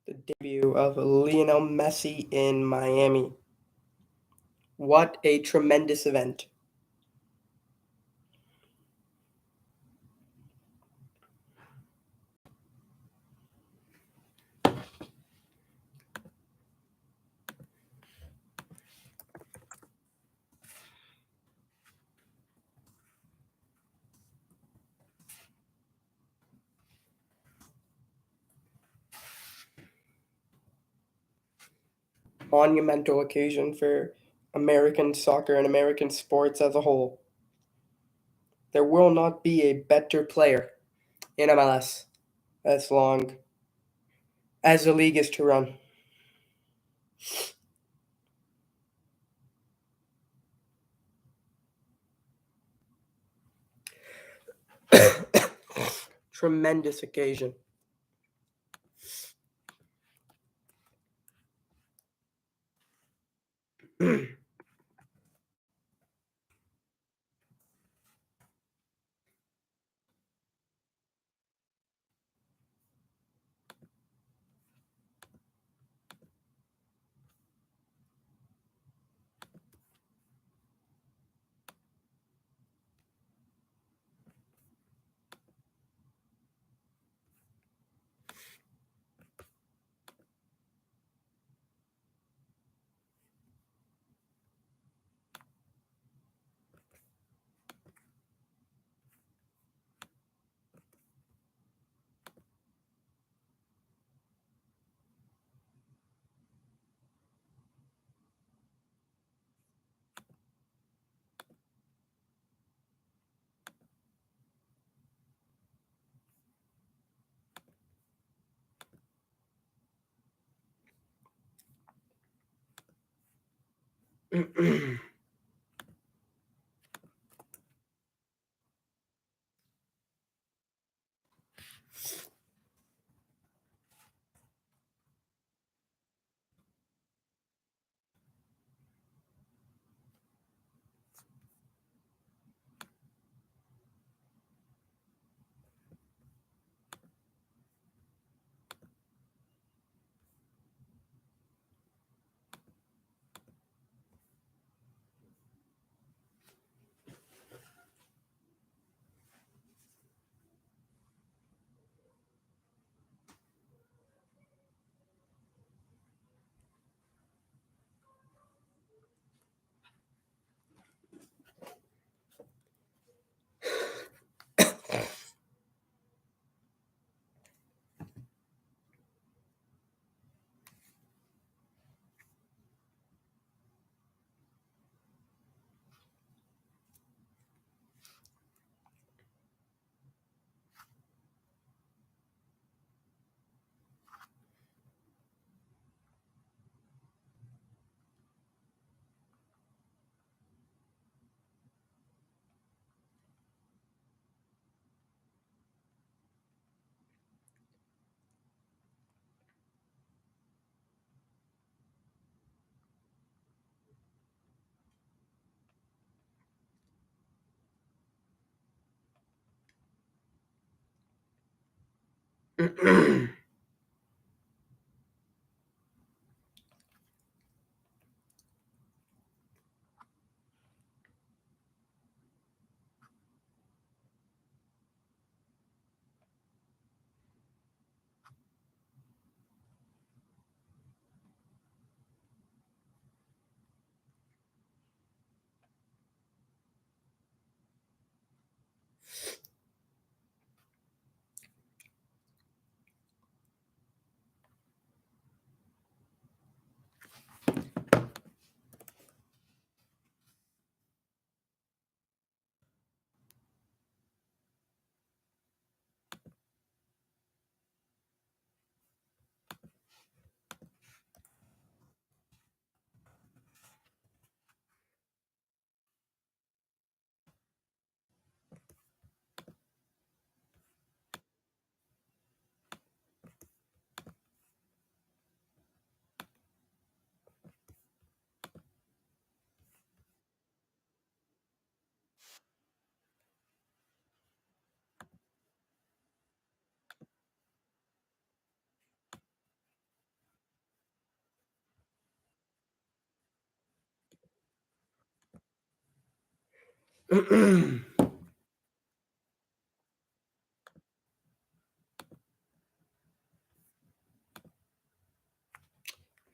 The debut of Lionel Messi in Miami. What a tremendous event. Monumental occasion for American soccer and American sports as a whole. There will not be a better player in MLS as long as the league is to run. Tremendous occasion.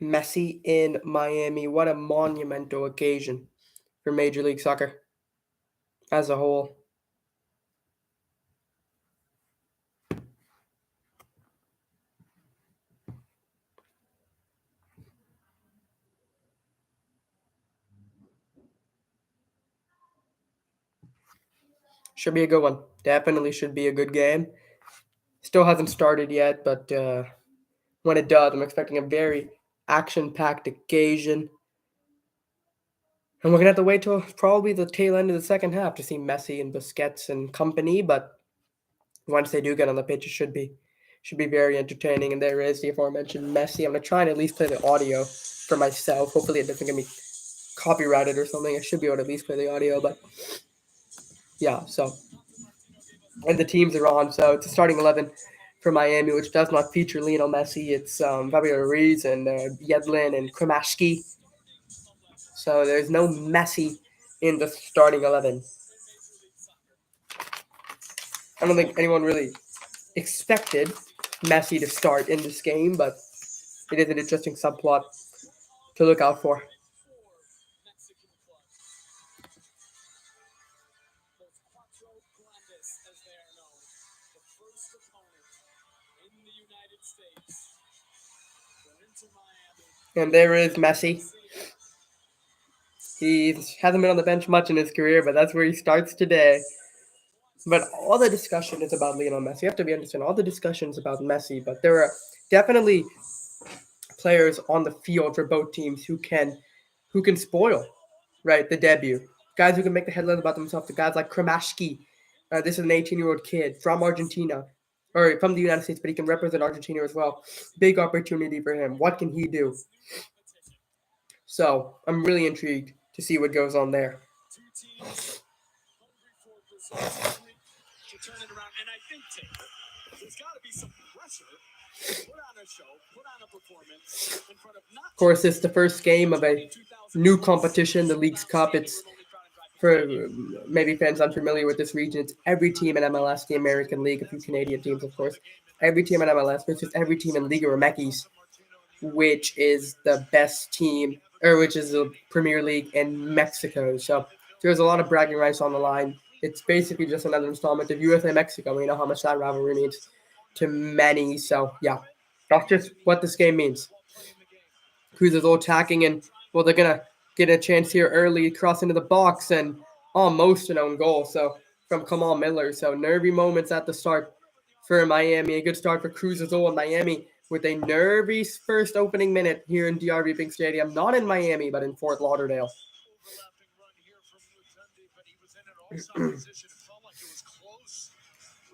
Messi in Miami. What a monumental occasion for Major League Soccer as a whole. Should be a good one. Definitely should be a good game. Still hasn't started yet, but when it does, I'm expecting a very action-packed occasion. And we're gonna have to wait till probably the tail end of the second half to see Messi and Busquets and company. But once they do get on the pitch, it should be very entertaining. And there is the aforementioned Messi. I'm gonna try and at least play the audio for myself. Hopefully, it doesn't get me copyrighted or something. I should be able to at least play the audio. But yeah, so and the teams are on. So it's a starting 11 for Miami, which does not feature Lionel Messi. It's Fabio Ruiz and Yedlin and Krimashki. So there's no Messi in the starting 11. I don't think anyone really expected Messi to start in this game, but it is an interesting subplot to look out for. And there is Messi. He hasn't been on the bench much in his career, but that's where he starts today. But all the discussion is about Lionel Messi. You have to be understand all the discussion is about Messi, but there are definitely players on the field for both teams who can spoil, right, the debut. Guys who can make the headlines about themselves. The guys like Kramashki. This is an 18-year-old kid from Argentina, or from the United States, but he can represent Argentina as well. Big opportunity for him. What can he do? So I'm really intrigued to see what goes on there. Of course, it's the first game of a new competition, the League's Cup. It's for maybe fans unfamiliar with this region. It's every team in MLS, the American League, a few Canadian teams, of course. Every team in MLS versus every team in Liga Remekis, which is the best team, or which is the Premier League in Mexico. So there's a lot of bragging rights on the line. It's basically just another installment of USA Mexico. We know how much that rivalry means to many. So yeah, that's just what this game means. Cruz Azul attacking, and well, they're gonna get a chance here early, cross into the box, and almost an own goal. So from Kamal Miller. So nervy moments at the start for Miami. A good start for Cruz Azul and Miami with a nervy first opening minute here in DRV Big Stadium. Not in Miami, but in Fort Lauderdale.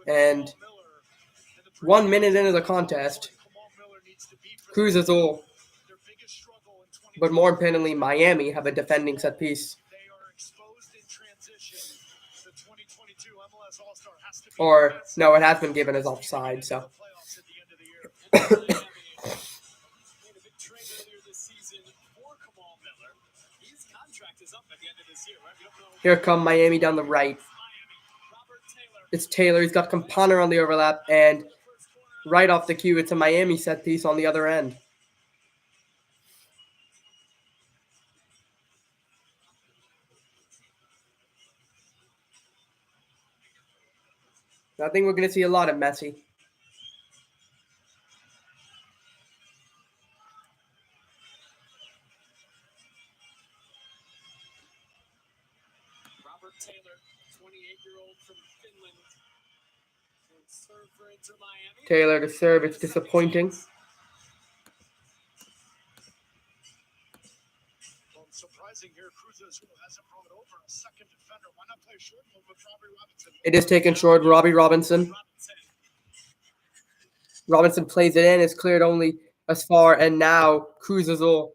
And 1 minute into the contest, Cruz Azul, but more importantly, Miami have a defending set piece. Or, no, it has been given as offside, so. Here come Miami down the right. It's Taylor. He's got Campana on the overlap, and right off the cue, it's a Miami set piece on the other end. I think we're going to see a lot of Messi. Taylor to serve. It's disappointing. It is taken short. Robbie Robinson. Robinson plays it in. It's cleared only as far, and now Cruz Azul.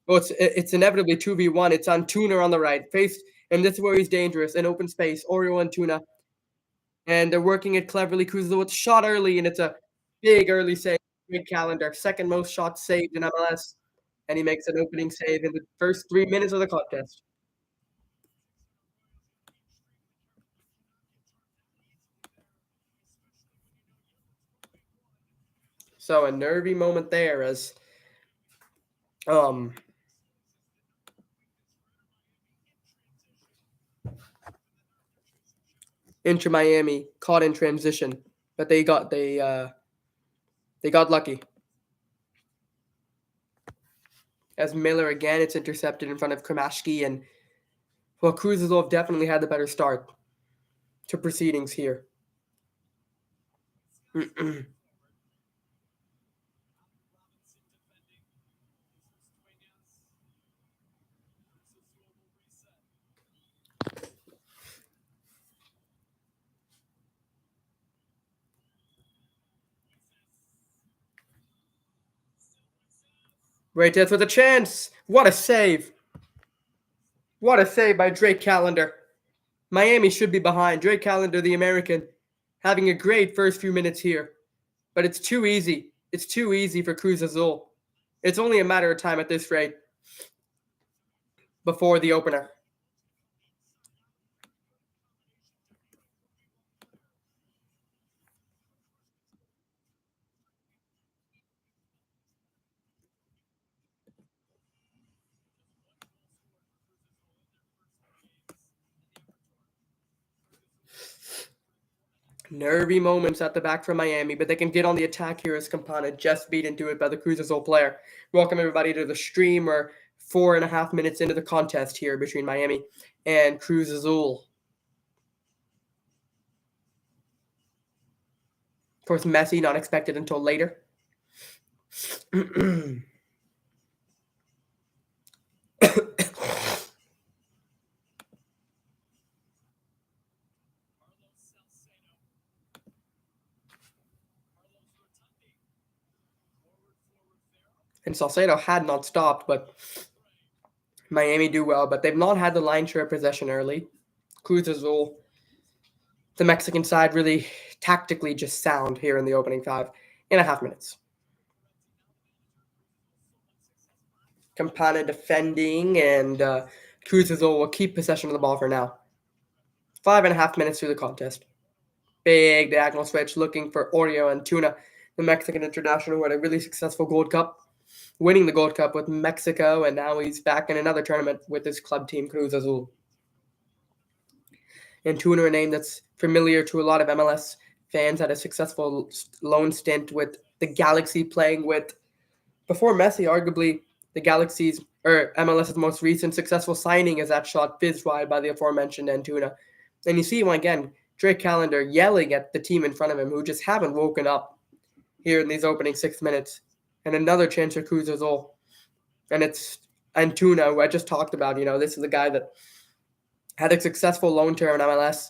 Well, it's inevitably 2v1. It's on Tuna on the right. Face, and this is where he's dangerous. In open space. Oreo and Tuna. And they're working it cleverly. Cruz Azul with a shot early, and it's a big early save. Big calendar. Second most shots saved in MLS. And he makes an opening save in the first 3 minutes of the contest. So a nervy moment there as Inter Miami caught in transition, but they got lucky. As Miller again, it's intercepted in front of Kramashki, and well, Cruz Azul have definitely had the better start to proceedings here. Right, that's with a chance. What a save! What a save by Drake Callender. Miami should be behind. Drake Callender, the American, having a great first few minutes here. But it's too easy. It's too easy for Cruz Azul. It's only a matter of time at this rate before the opener. Nervy moments at the back for Miami, but they can get on the attack here as Campana just beat into it by the Cruz Azul player. Welcome everybody to the stream. We're 4.5 minutes into the contest here between Miami and Cruz Azul. Of course, Messi not expected until later. And Salcedo had not stopped, but Miami do well. But they've not had the lion's share of possession early. Cruz Azul, the Mexican side, really tactically just sound here in the opening 5.5 minutes. Campana defending, and Cruz Azul will keep possession of the ball for now. 5.5 minutes through the contest. Big diagonal switch looking for Oreo Antuna, the Mexican international who had a really successful Gold Cup, winning the Gold Cup with Mexico, and now he's back in another tournament with his club team, Cruz Azul. Antuna, a name that's familiar to a lot of MLS fans, had a successful loan stint with the Galaxy, playing with, before Messi, arguably the Galaxy's or MLS's most recent successful signing is that shot fizzed wide by the aforementioned Antuna. And you see, again, Drake Callender yelling at the team in front of him who just haven't woken up here in these opening 6 minutes. And another chance for Cruz Azul. And it's Antuna, who I just talked about. This is the guy that had a successful loan term in MLS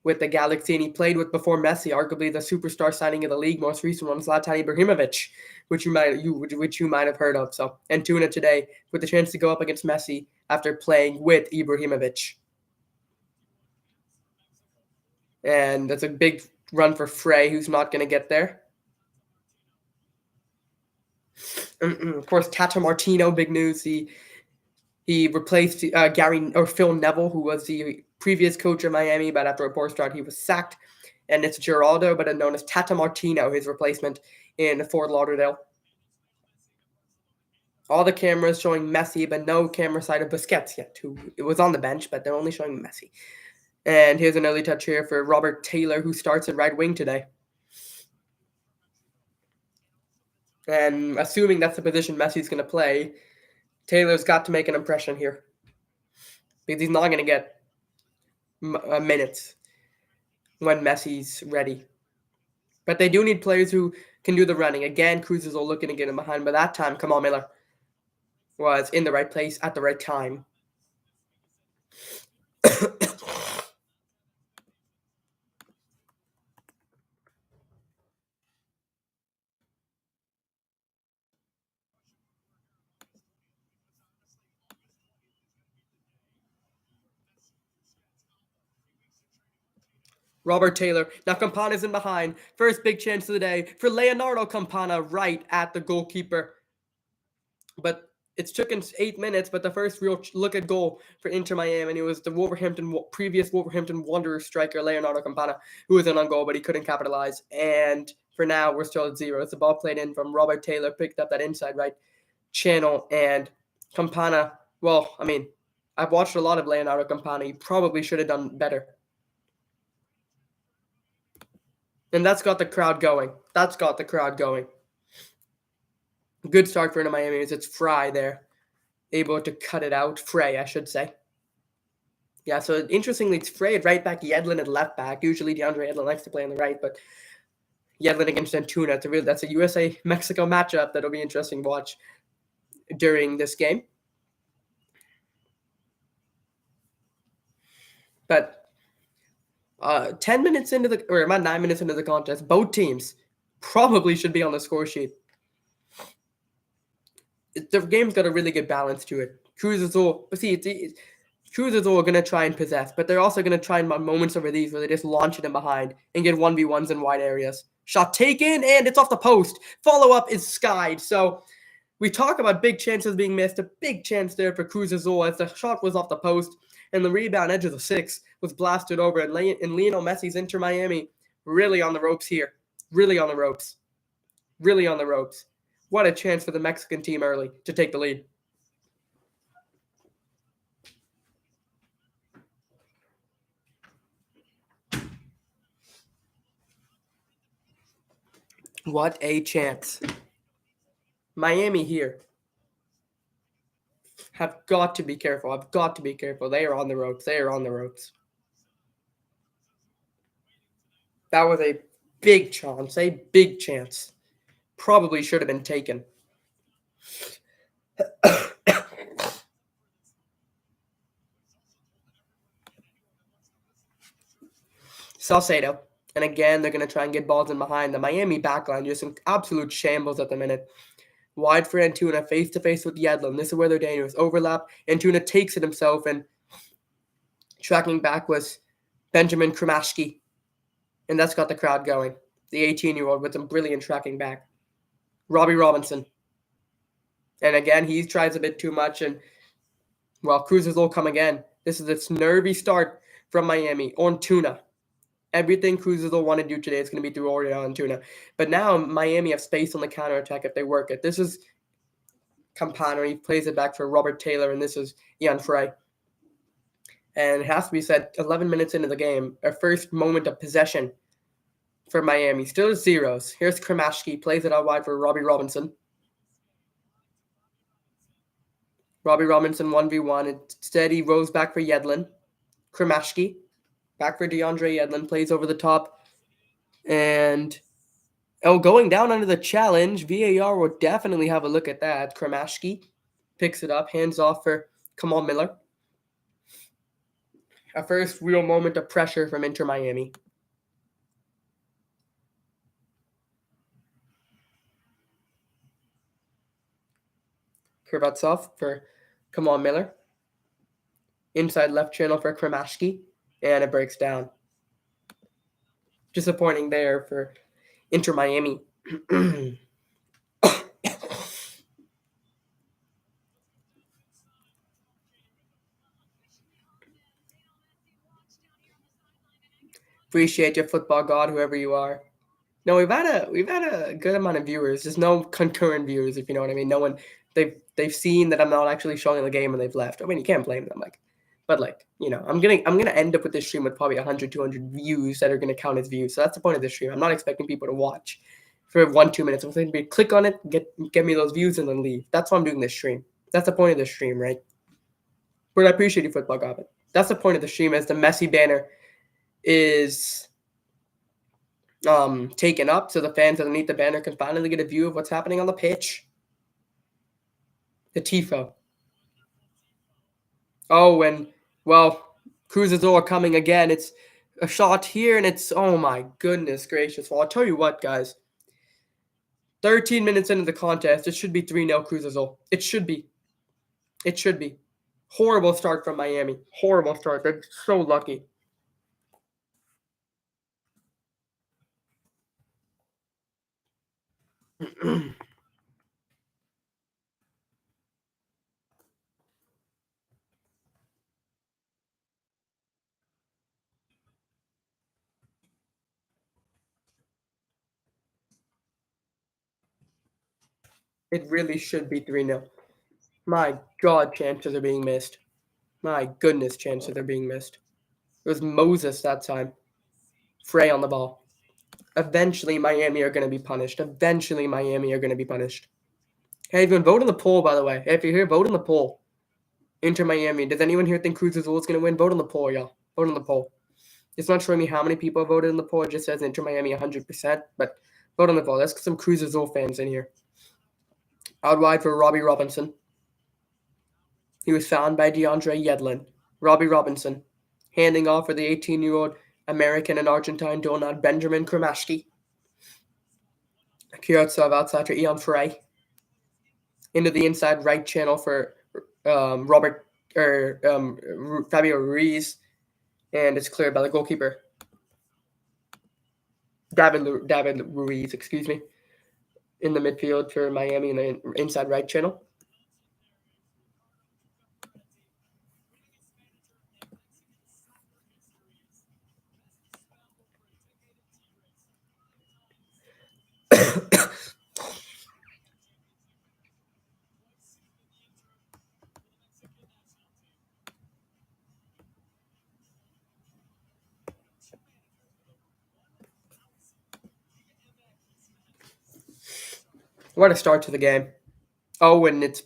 with the Galaxy, and he played with, before Messi, arguably the superstar signing of the league, most recent one, Zlatan Ibrahimovic, which you might have heard of. So Antuna today with the chance to go up against Messi after playing with Ibrahimovic. And that's a big run for Frey, who's not going to get there. Of course, Tata Martino, big news. He replaced Phil Neville, who was the previous coach of Miami, but after a poor start, he was sacked. And it's Geraldo, but known as Tata Martino, his replacement in Fort Lauderdale. All the cameras showing Messi, but no camera side of Busquets yet, who it was on the bench, but they're only showing Messi. And here's an early touch here for Robert Taylor, who starts at right wing today. And assuming that's the position Messi's going to play, Taylor's got to make an impression here, because he's not going to get minutes when Messi's ready. But they do need players who can do the running. Again, Cruz Azul looking to get him behind, but that time, Kamal Miller was in the right place at the right time. Robert Taylor. Now Campana's in behind. First big chance of the day for Leonardo Campana, right at the goalkeeper. But it's taken 8 minutes, but the first real look at goal for Inter Miami, and it was the previous Wolverhampton Wanderers striker, Leonardo Campana, who was in on goal, but he couldn't capitalize. And For now, we're still at 0. It's the ball played in from Robert Taylor, picked up that inside right channel, and Campana, well, I mean, I've watched a lot of Leonardo Campana. He probably should have done better. And that's got the crowd going. That's got the crowd going. Good start for Inter Miami. It's Fry there, able to cut it out. Frey, I should say. Yeah, so interestingly, it's Frey at right back, Yedlin at left back. Usually DeAndre Yedlin likes to play on the right, but Yedlin against Antuna. That's a USA-Mexico matchup that'll be interesting to watch during this game. But 10 minutes into the, or about 9 minutes into the contest, both teams probably should be on the score sheet. The game's got a really good balance to it. Cruz Azul, but see, Cruz Azul are going to try and possess, but they're also going to try and moments over these where they just launch it in behind and get 1v1s in wide areas. Shot taken, and it's off the post. Follow-up is skied. So we talk about big chances being missed. A big chance there for Cruz Azul as the shot was off the post, and the rebound edge of the 6 was blasted over. And Lionel Messi's Inter Miami really on the ropes here. Really on the ropes. Really on the ropes. What a chance for the Mexican team early to take the lead. What a chance. Miami here. Have got to be careful. I've got to be careful. They are on the ropes. They are on the ropes. That was a big chance. A big chance. Probably should have been taken. Salcedo. And again, they're going to try and get balls in behind. The Miami backline just in absolute shambles at the minute. Wide for Antuna, face-to-face with Yedlin. This is where they're dangerous. Overlap. Antuna takes it himself, and tracking back was Benjamin Krumashki. And that's got the crowd going. The 18-year-old with some brilliant tracking back. Robbie Robinson. And again, he tries a bit too much, and, well, Cruz Azul come again. This is its nervy start from Miami. Antuna. Everything Cruz Azul want to do today is going to be through Antuna. But now Miami have space on the counterattack if they work it. This is Campana. He plays it back for Robert Taylor, and this is Ian Frey. And it has to be said, 11 minutes into the game, our first moment of possession for Miami. Still 0s. Here's Krumashki, plays it out wide for Robbie Robinson. Robbie Robinson 1v1. Instead, he rolls back for Yedlin. Krumashki, back for DeAndre Yedlin, plays over the top. And, going down under the challenge. VAR will definitely have a look at that. Krumashki picks it up, hands off for Kamal Miller. A first real moment of pressure from Inter Miami. Kravatsov for Kamal Miller. Inside left channel for Krumashki, and it breaks down. Disappointing there for Inter Miami. Appreciate your football god, whoever you are. No, we've had a good amount of viewers. Just no concurrent viewers, if you know what I mean. No one they've seen that I'm not actually showing the game and they've left. I mean, you can't blame them, but I'm gonna end up with this stream with probably 100, 200 views that are gonna count as views. So that's the point of this stream. I'm not expecting people to watch for 1-2 minutes. I'm saying to click on it, get me those views, and then leave. That's why I'm doing this stream. That's the point of this stream, right? But I appreciate you, football goblin. That's the point of the stream, as the Messi banner is taken up, so the fans underneath the banner can finally get a view of what's happening on the pitch. The tifo. Oh, and, well, Cruz Azul coming again. It's a shot here, and it's, oh my goodness gracious. Well, I'll tell you what, guys. 13 minutes into the contest, it should be 3-0 Cruz Azul. It should be. It should be. Horrible start from Miami. Horrible start. They're so lucky. It really should be 3-0. My God, chances are being missed. My goodness, chances are being missed. It was Moses that time. Frey on the ball. Eventually, Miami are going to be punished. Eventually, Miami are going to be punished. Hey, everyone, vote in the poll, by the way. If you're here, vote in the poll. Inter Miami. Does anyone here think Cruz Azul is going to win? Vote on the poll, y'all. Vote on the poll. It's not showing me how many people voted in the poll. It just says Inter Miami 100%. But vote on the poll. Let's get some Cruz Azul fans in here. Out wide for Robbie Robinson. He was found by DeAndre Yedlin. Robbie Robinson. Handing off for the 18-year-old American and Argentine donut Benjamin Kremashki. Kurotsov outside for Ian Frey. Into the inside right channel for Fabio Ruiz. And it's cleared by the goalkeeper. David Ruiz, excuse me. In the midfield for Miami in the inside right channel. What a start to the game. Oh, and it's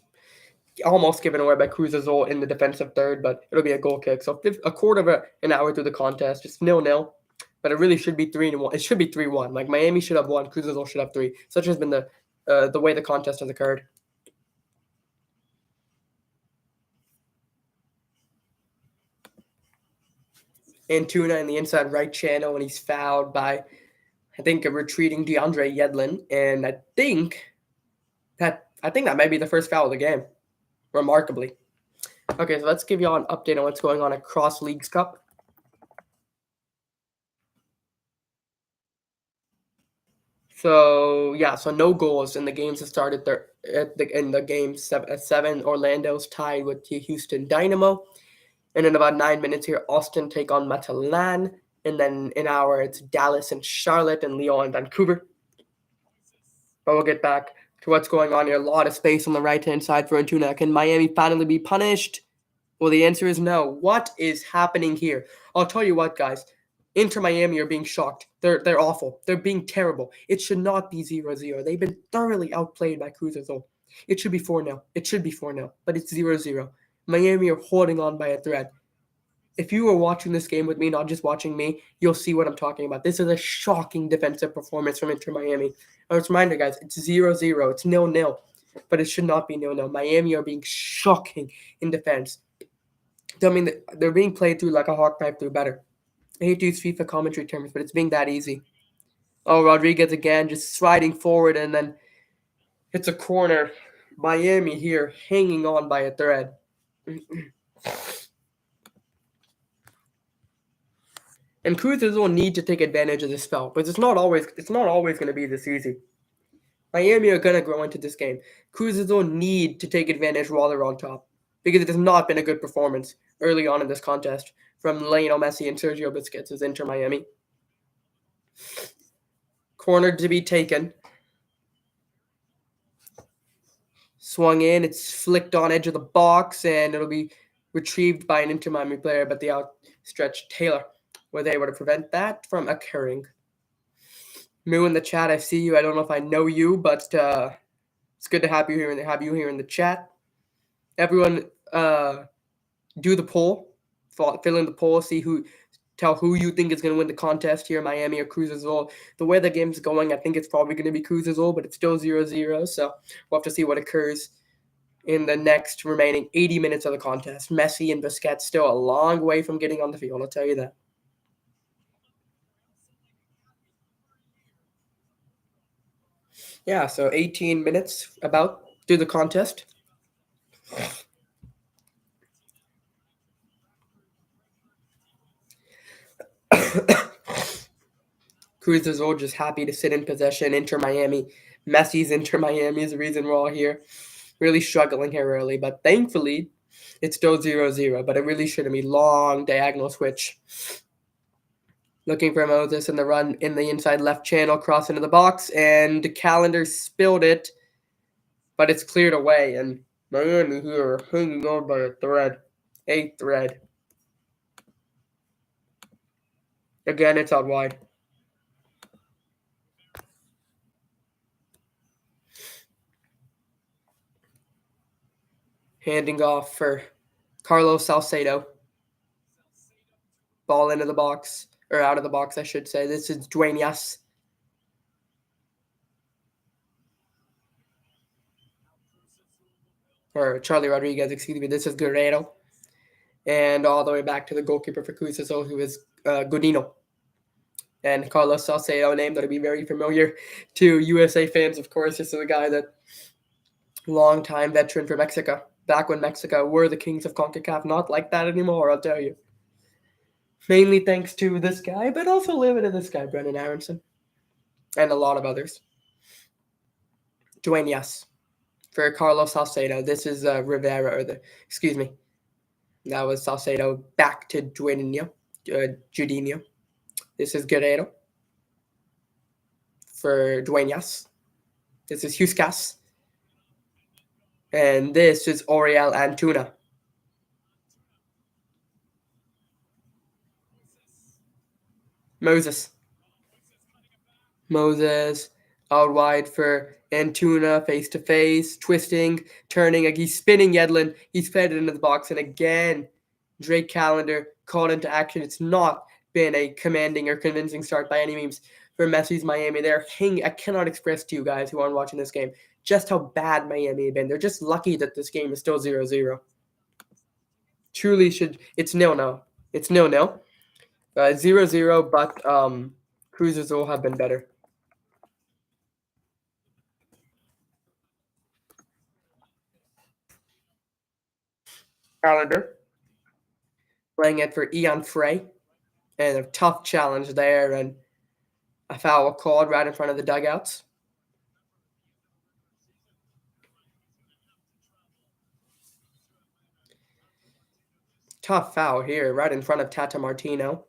almost given away by Cruz Azul in the defensive third, but it'll be a goal kick. So a quarter of an hour through the contest, just 0-0. But it really should be 3-1. It should be 3-1. Like Miami should have 1, Cruz Azul should have 3. Such has been the way the contest has occurred. Antuna in the inside right channel, and he's fouled by, I think, a retreating DeAndre Yedlin, and I think that might be the first foul of the game, remarkably. Okay, so let's give you all an update on what's going on across Leagues Cup. So no goals in the games that started there in the game 7. Orlando's tied with the Houston Dynamo, and in about 9 minutes here, Austin take on Matalan, and then in an hour it's Dallas and Charlotte, and Lyon and Vancouver. But we'll get back to what's going on here. A lot of space on the right-hand side for Antuna. Can Miami finally be punished? Well, the answer is no. What is happening here? I'll tell you what, guys. Inter Miami are being shocked. They're awful. They're being terrible. It should not be 0-0. They've been thoroughly outplayed by Cruz Azul. It should be 4-0. It should be 4-0, but it's 0-0. Miami are holding on by a thread. If you were watching this game with me, not just watching me, you'll see what I'm talking about. This is a shocking defensive performance from Inter Miami. A reminder, guys, it's 0-0. It's 0-0, but it should not be 0-0. Miami are being shocking in defense. I mean, they're being played through like a hawk pipe through better. I hate to use FIFA commentary terms, but it's being that easy. Oh, Rodriguez again, just sliding forward, and then it's a corner. Miami here hanging on by a thread. And Cruz Azul need to take advantage of this spell, but it's not always going to be this easy. Miami are going to grow into this game. Cruz Azul need to take advantage while they're on top, because it has not been a good performance early on in this contest from Lionel Messi and Sergio Busquets as Inter Miami. Corner to be taken. Swung in. It's flicked on edge of the box, and it'll be retrieved by an Inter Miami player, but the outstretched Taylor was able to prevent that from occurring. Moo in the chat, I see you. I don't know if I know you, but it's good to have you here in the chat. Everyone, do the poll, fill in the poll, tell who you think is going to win the contest here, Miami or Cruz Azul. The way the game's going, I think it's probably going to be Cruz Azul, but it's still 0-0, so we'll have to see what occurs in the next remaining 80 minutes of the contest. Messi and Busquets still a long way from getting on the field, I'll tell you that. Yeah, so 18 minutes about through the contest. Cruz Azul just happy to sit in possession. Inter Miami. Messi's Inter Miami is the reason we're all here. Really struggling here early, but thankfully it's still 0-0, but it really shouldn't be. Long diagonal switch. Looking for Moses in the run in the inside left channel, cross into the box, and Calendar spilled it. but it's cleared away, and Miami here are hanging on by a thread. A thread. Again, it's out wide. Handing off for Carlos Salcedo. Ball into the box, or out of the box, I should say. This is Duenas. Or Charlie Rodriguez, excuse me. This is Guerrero. And all the way back to the goalkeeper for Cruz Azul, who is Godino. And Carlos Salcedo, a name that'll be very familiar to USA fans, of course. This is a guy that long-time veteran for Mexico. Back when Mexico were the kings of CONCACAF. Not like that anymore, I'll tell you. Mainly thanks to this guy, but also limited to this guy, Brendan Aronson. And a lot of others. Duenas for Carlos Salcedo. This is Rivera, excuse me. That was Salcedo back to Judinho. This is Guerrero for Duenas. This is Huskas. And this is Oriel Antuna. Moses out wide for Antuna, face to face, twisting, turning, he's spinning Yedlin. He's fed it into the box, and again, Drake Callender called into action. It's not been a commanding or convincing start by any means for Messi's Miami. I cannot express to you guys who aren't watching this game just how bad Miami have been. They're just lucky that this game is still 0-0. Truly should. It's 0-0. It's 0-0. 0-0, but Cruz Azul have been better. Callender playing it for Ian Frey, and a tough challenge there, and a foul called right in front of the dugouts. Tough foul here, right in front of Tata Martino.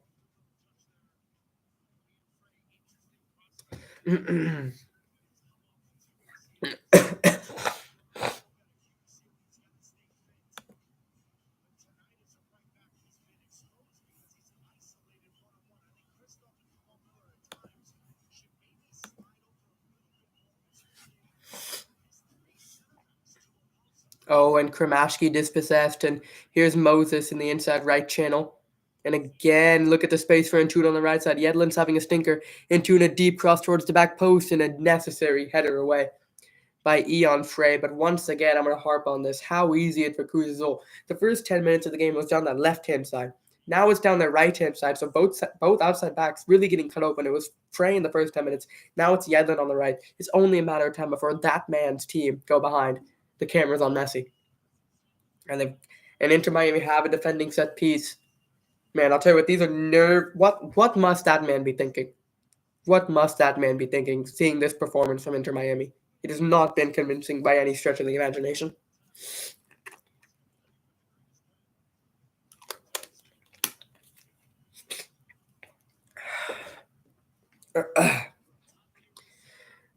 Oh, and Kramashki dispossessed, and here's Moses in the inside right channel. And again, look at the space for Antuna on the right side. Yedlin's having a stinker. Antuna deep cross towards the back post, and a necessary header away by Ian Frey. But once again, I'm going to harp on this. How easy it for Cruz Azul. The first 10 minutes of the game was down that left-hand side. Now it's down the right-hand side. So both outside backs really getting cut open. It was Frey in the first 10 minutes. Now it's Yedlin on the right. It's only a matter of time before that man's team go behind. The camera's on Messi. And Inter Miami have a defending set piece. Man, I'll tell you what, these are what must that man be thinking? What must that man be thinking seeing this performance from Inter Miami? It has not been convincing by any stretch of the imagination.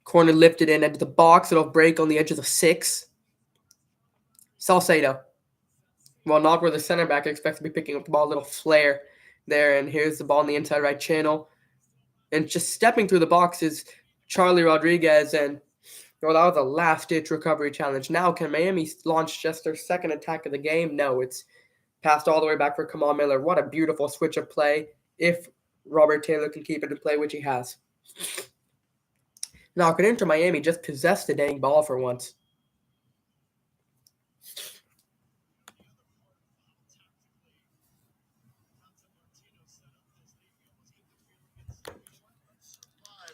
Corner lifted in into the box. It'll break on the edge of the 6. Salcedo. Well, not where the center back expects to be picking up the ball. A little flare there, and here's the ball in the inside right channel. And just stepping through the box is Charlie Rodriguez, and well, that was a last-ditch recovery challenge. Now, can Miami launch just their second attack of the game? No, it's passed all the way back for Kamal Miller. What a beautiful switch of play if Robert Taylor can keep it in play, which he has. Now, can Inter Miami just possess the dang ball for once?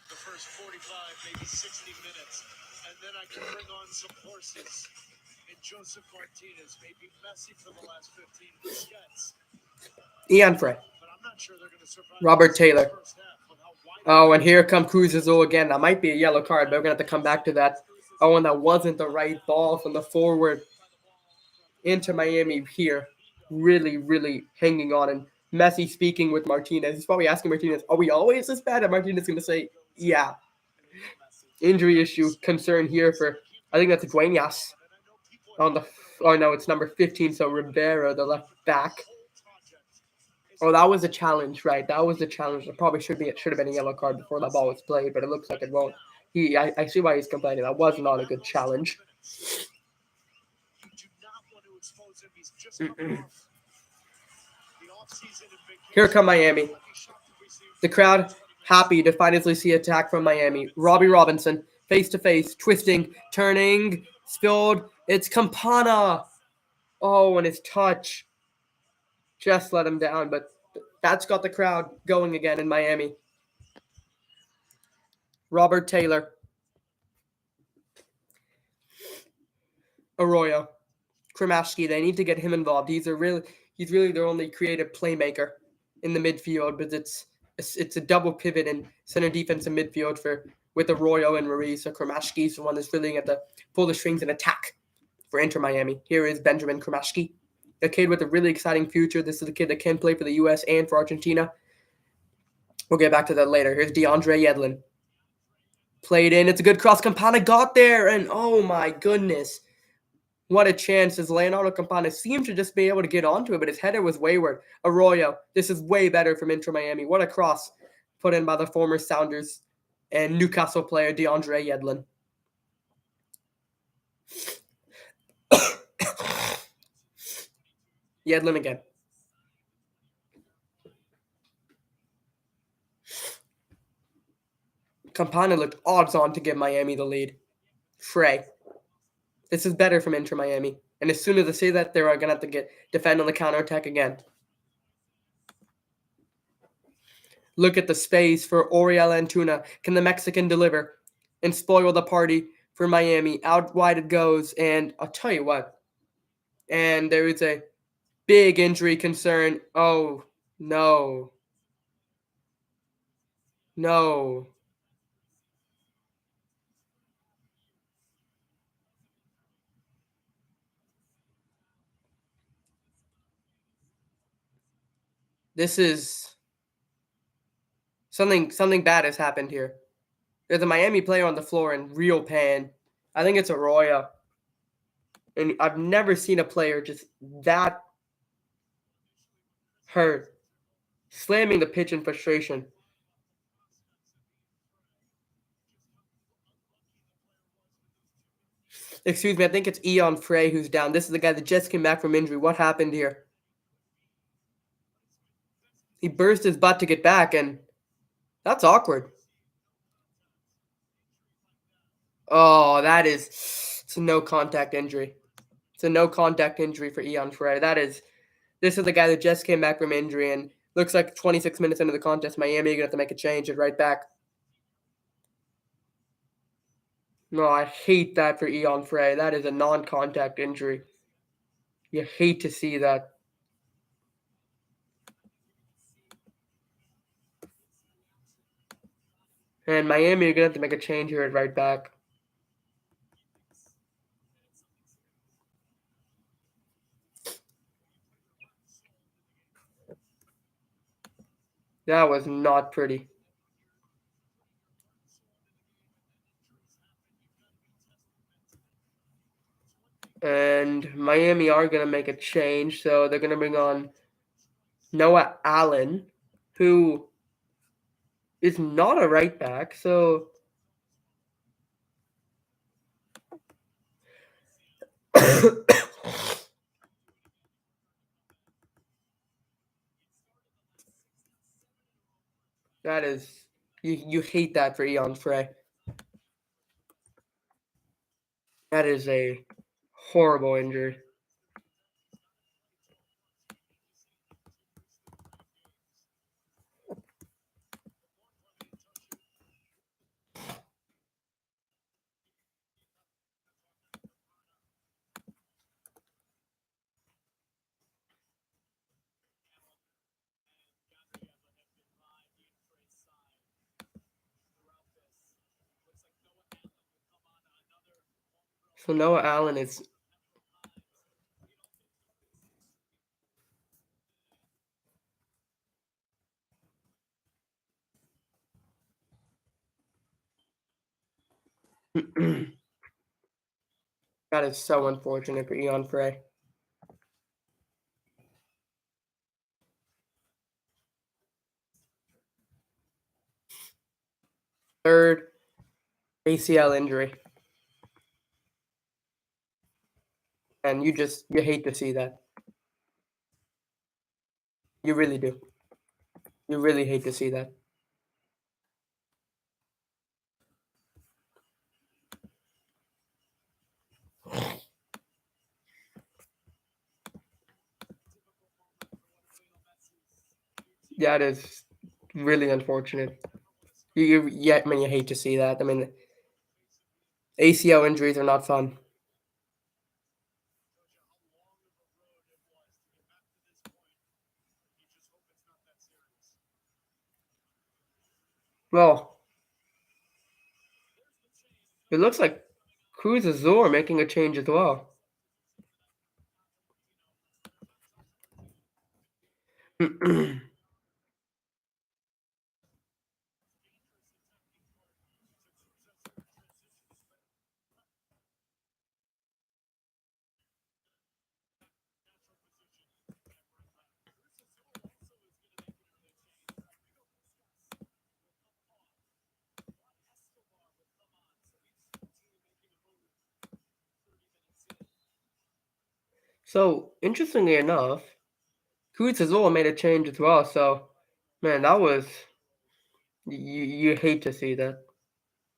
The first 45, maybe 60 minutes, and then I can bring on some horses. And Joseph Martinez, maybe Messi for the last 15 Busquets. Ian Frey. But I'm not sure they're going to survive. Robert Taylor. Oh, and here come Cruz Azul again. That might be a yellow card, but we're going to have to come back to that. Oh, and that wasn't the right ball from the forward. Into Miami here. Really, really hanging on. And Messi speaking with Martinez. He's probably asking Martinez, are we always this bad? And Martinez is going to say, yeah. Injury issue concern here for I think that's Duenas on the. Oh no, it's number 15. So Rivera, the left back. Oh, that was a challenge, right? That was the challenge. It probably should have been a yellow card before that ball was played, but it looks like it won't. I see why he's complaining. That was not a good challenge. Here come Miami. The crowd happy to finally see attack from Miami. Robbie Robinson, face to face, twisting, turning, spilled. It's Campana. Oh, and his touch just let him down, but that's got the crowd going again in Miami. Robert Taylor. Arroyo. Kremashki, they need to get him involved. He's really their only creative playmaker in the midfield, but it's a double pivot in center defense and midfield with Arroyo and Ruiz. So Kremashki's the one that's really going to pull the strings and attack for Inter Miami. Here is Benjamin Kremashki, a kid with a really exciting future. This is a kid that can play for the U.S. and for Argentina. We'll get back to that later. Here's DeAndre Yedlin. Played in. It's a good cross. Campana got there, and oh my goodness. What a chance, as Leonardo Campana seemed to just be able to get onto it, but his header was wayward. Arroyo, this is way better from Inter Miami. What a cross put in by the former Sounders and Newcastle player DeAndre Yedlin. Yedlin again. Campana looked odds on to give Miami the lead. Frey. This is better from Inter Miami. And as soon as they say that, they're going to have to defend on the counterattack again. Look at the space for Oriel Antuna. Can the Mexican deliver and spoil the party for Miami? Out wide it goes, and I'll tell you what. And there is a big injury concern. Oh, no. No. This is something bad has happened here. There's a Miami player on the floor in real pain. I think it's Arroyo. And I've never seen a player just that hurt, slamming the pitch in frustration. Excuse me, I think it's Eon Frey who's down. This is the guy that just came back from injury. What happened here? He burst his butt to get back, and that's awkward. Oh, it's a no contact injury. It's a no contact injury for Eon Frey. This is the guy that just came back from injury, and looks like 26 minutes into the contest, Miami are going to have to make a change and right back. No, I hate that for Eon Frey. That is a non-contact injury. You hate to see that. And Miami are going to have to make a change here at right back. That was not pretty. And Miami are going to make a change, so they're going to bring on Noah Allen, who is not a right back, so that is you hate that for Eon Frey. That is a horrible injury. So Noah Allen is That is so unfortunate for Eon Frey. Third ACL injury. And you hate to see that. You really do. You really hate to see that. That is really unfortunate. I mean, you hate to see that. I mean, ACL injuries are not fun. Well, it looks like Cruz Azul are making a change as well. So, interestingly enough, Cruz Azul made a change as well. So, man, that was you hate to see that.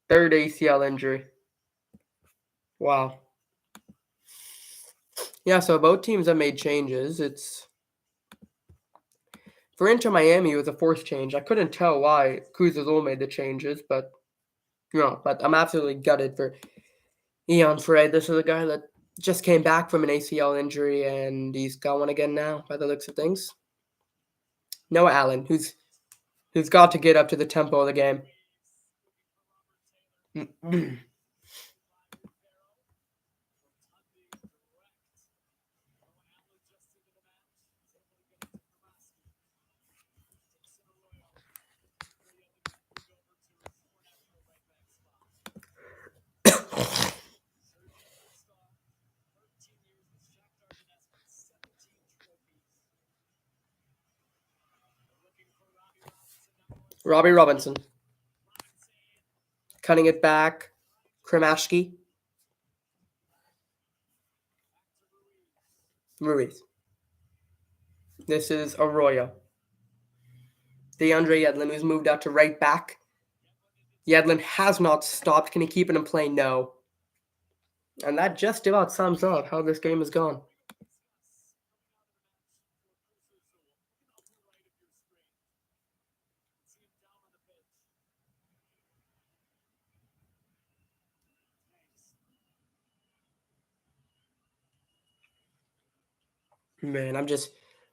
Third ACL injury. Wow. Yeah, so both teams have made changes. It's for Inter Miami, it was a forced change. I couldn't tell why Cruz Azul made the changes, but but I'm absolutely gutted for Eon Frey. This is a guy that just came back from an ACL injury and he's got one again now, by the looks of things. Noah Allen, who's got to get up to the tempo of the game. Robbie Robinson. Cutting it back. Kremashki. Ruiz. This is Arroyo. DeAndre Yedlin, who's moved out to right back. Yedlin has not stopped. Can he keep it in play? No. And that just about sums up how this game has gone. Man,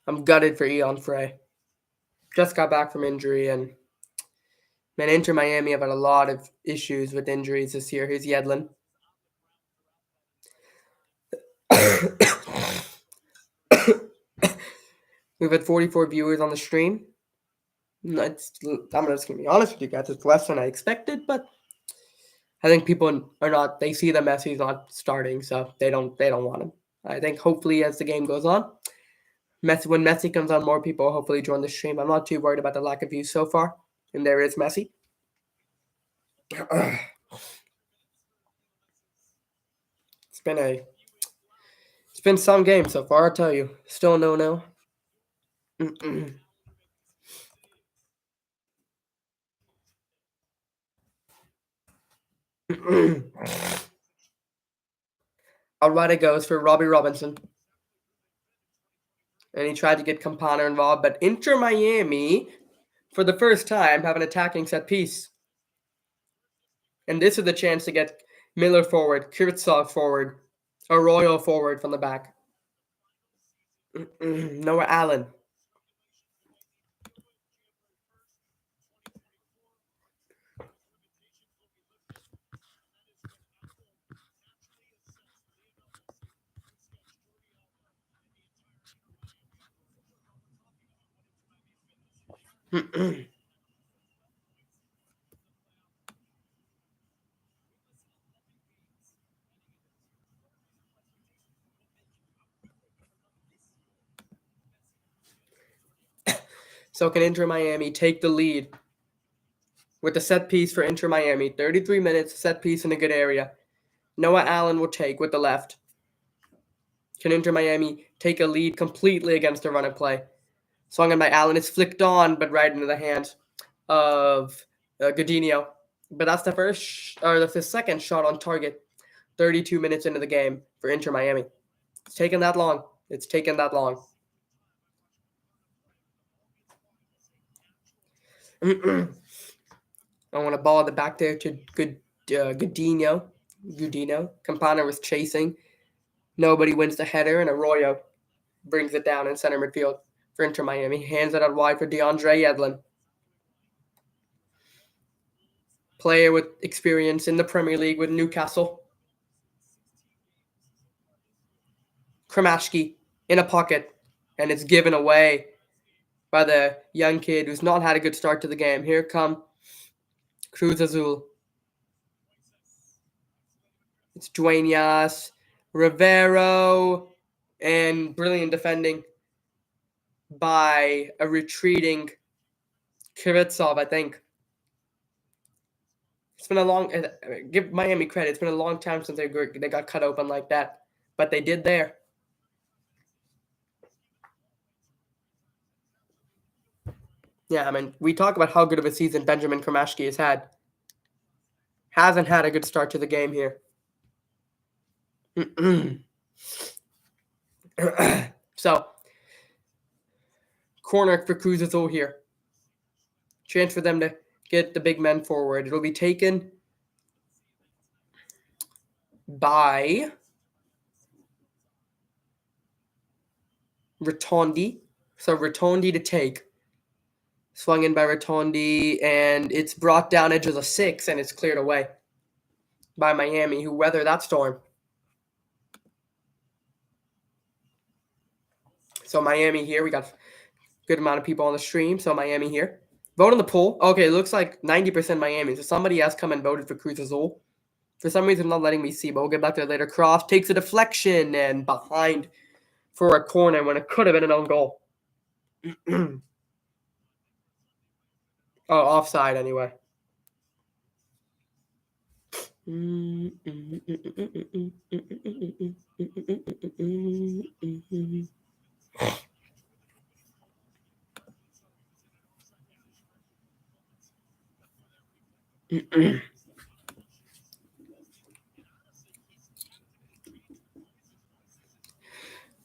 I'm gutted for Eon Frey. Just got back from injury, and man, Inter Miami have had a lot of issues with injuries this year. Here's Yedlin. We've had 44 viewers on the stream. I'm just gonna be honest with you guys. It's less than I expected, but I think people are not. They see that Messi's not starting, so they don't want him. I think hopefully as the game goes on, when Messi comes on, more people hopefully join the stream. I'm not too worried about the lack of views so far, and there is Messi. It's been some game so far. I tell you, still no. Alright, it goes for Robbie Robinson. And he tried to get Campana involved, but Inter Miami, for the first time, have an attacking set piece. And this is the chance to get Miller forward, Kurtzov forward, Arroyo forward from the back. Noah Allen. So can Inter Miami take the lead with the set piece for Inter Miami? 33 minutes, set piece in a good area. Noah Allen will take with the left. Can Inter Miami take a lead completely against the run and play? Swung in by Allen. It's flicked on, but right into the hands of Godinho. But that's the second shot on target. 32 minutes into the game for Inter Miami. It's taken that long. It's taken that long. I want to ball the back there to Godinho. Campana was chasing. Nobody wins the header, and Arroyo brings it down in center midfield for Inter Miami. Hands it out wide for DeAndre Yedlin. Player with experience in the Premier League with Newcastle. Kramashki in a pocket, and it's given away by the young kid who's not had a good start to the game. Here come Cruz Azul. It's Duenas, Rivero, and brilliant defending by a retreating Krivitsov, I think. It's been a long... Give Miami credit. It's been a long time since they got cut open like that. But they did there. Yeah, I mean, we talk about how good of a season Benjamin Kramashki has had. Hasn't had a good start to the game here. So, corner for Cruz Azul here. Chance for them to get the big men forward. It'll be taken by Rotondi. So Rotondi to take. Swung in by Rotondi, and it's brought down edge of the 6, and it's cleared away by Miami, who weather that storm. So Miami here. We got a good amount of people on the stream. So Miami here. Vote on the poll. Okay, it looks like 90% Miami. So somebody has come and voted for Cruz Azul. For some reason, not letting me see, but we'll get back to it later. Cross takes a deflection and behind for a corner when it could have been an own goal. Offside anyway.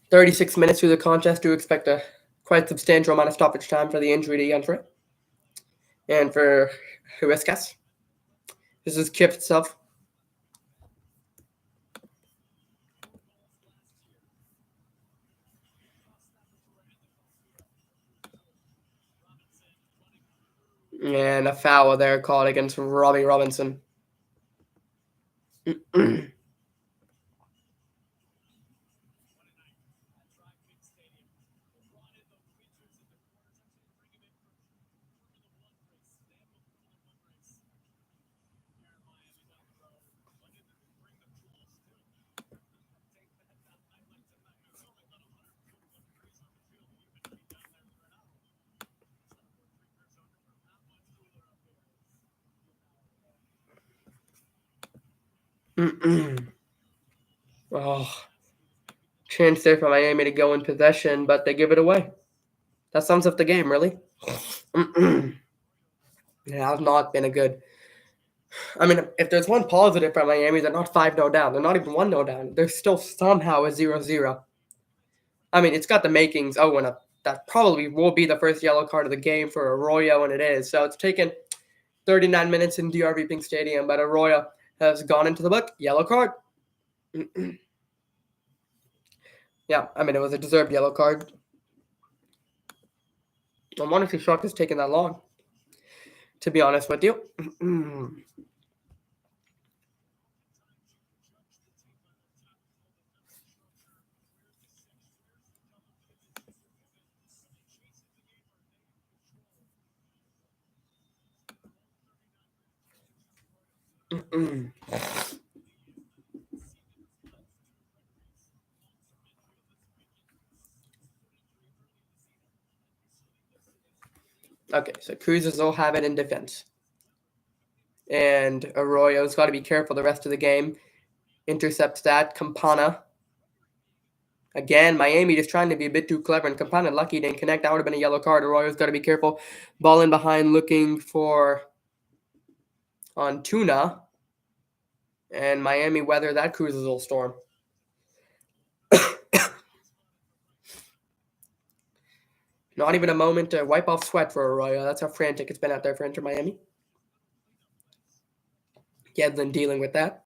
36 minutes through the contest. Do expect a quite substantial amount of stoppage time for the injury to Yantre. And for Huescas. This is Kiptsov. And a foul there called against Robbie Robinson. Chance there for Miami to go in possession, but they give it away. That sums up the game, really. It has not been a good... I mean, if there's one positive for Miami, they're not 5-0 down. They're not even 1-0 down. They're still somehow a 0-0. I mean, it's got the makings. And that probably will be the first yellow card of the game for Arroyo, and it is. So it's taken 39 minutes in DRV Pink Stadium, but Arroyo has gone into the book. Yellow card. Yeah, I mean, it was a deserved yellow card. I'm honestly shocked it's taken that long, to be honest with you. Okay, so Cruz Azul have it in defense. And Arroyo's got to be careful the rest of the game. Intercepts that. Campana. Again, Miami just trying to be a bit too clever, and Campana lucky didn't connect. That would have been a yellow card. Arroyo's got to be careful. Ball in behind looking for Antuna. And Miami weather that Cruz Azul storm. Not even a moment to wipe off sweat for Arroyo. That's how frantic it's been out there for Inter Miami. Yedlin dealing with that.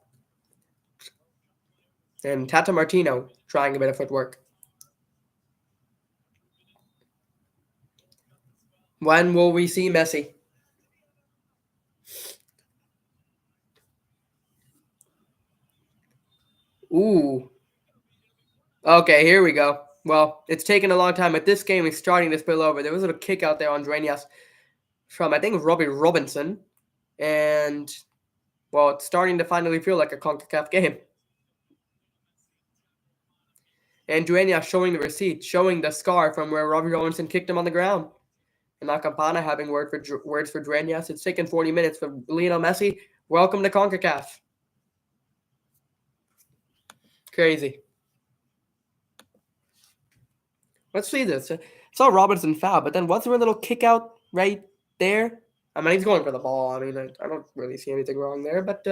And Tata Martino trying a bit of footwork. When will we see Messi? Ooh. Okay, here we go. Well, it's taken a long time, but this game is starting to spill over. There was a little kick out there on Duenas from, I think, Robbie Robinson. And, well, it's starting to finally feel like a CONCACAF game. And Duenas showing the receipt, showing the scar from where Robbie Robinson kicked him on the ground. And now Campana having words for Duenas. It's taken 40 minutes for Lionel Messi. Welcome to CONCACAF. Crazy. Let's see this. I saw Robinson foul, but then wasn't there a little kick out right there? I mean, he's going for the ball. I mean, I don't really see anything wrong there, but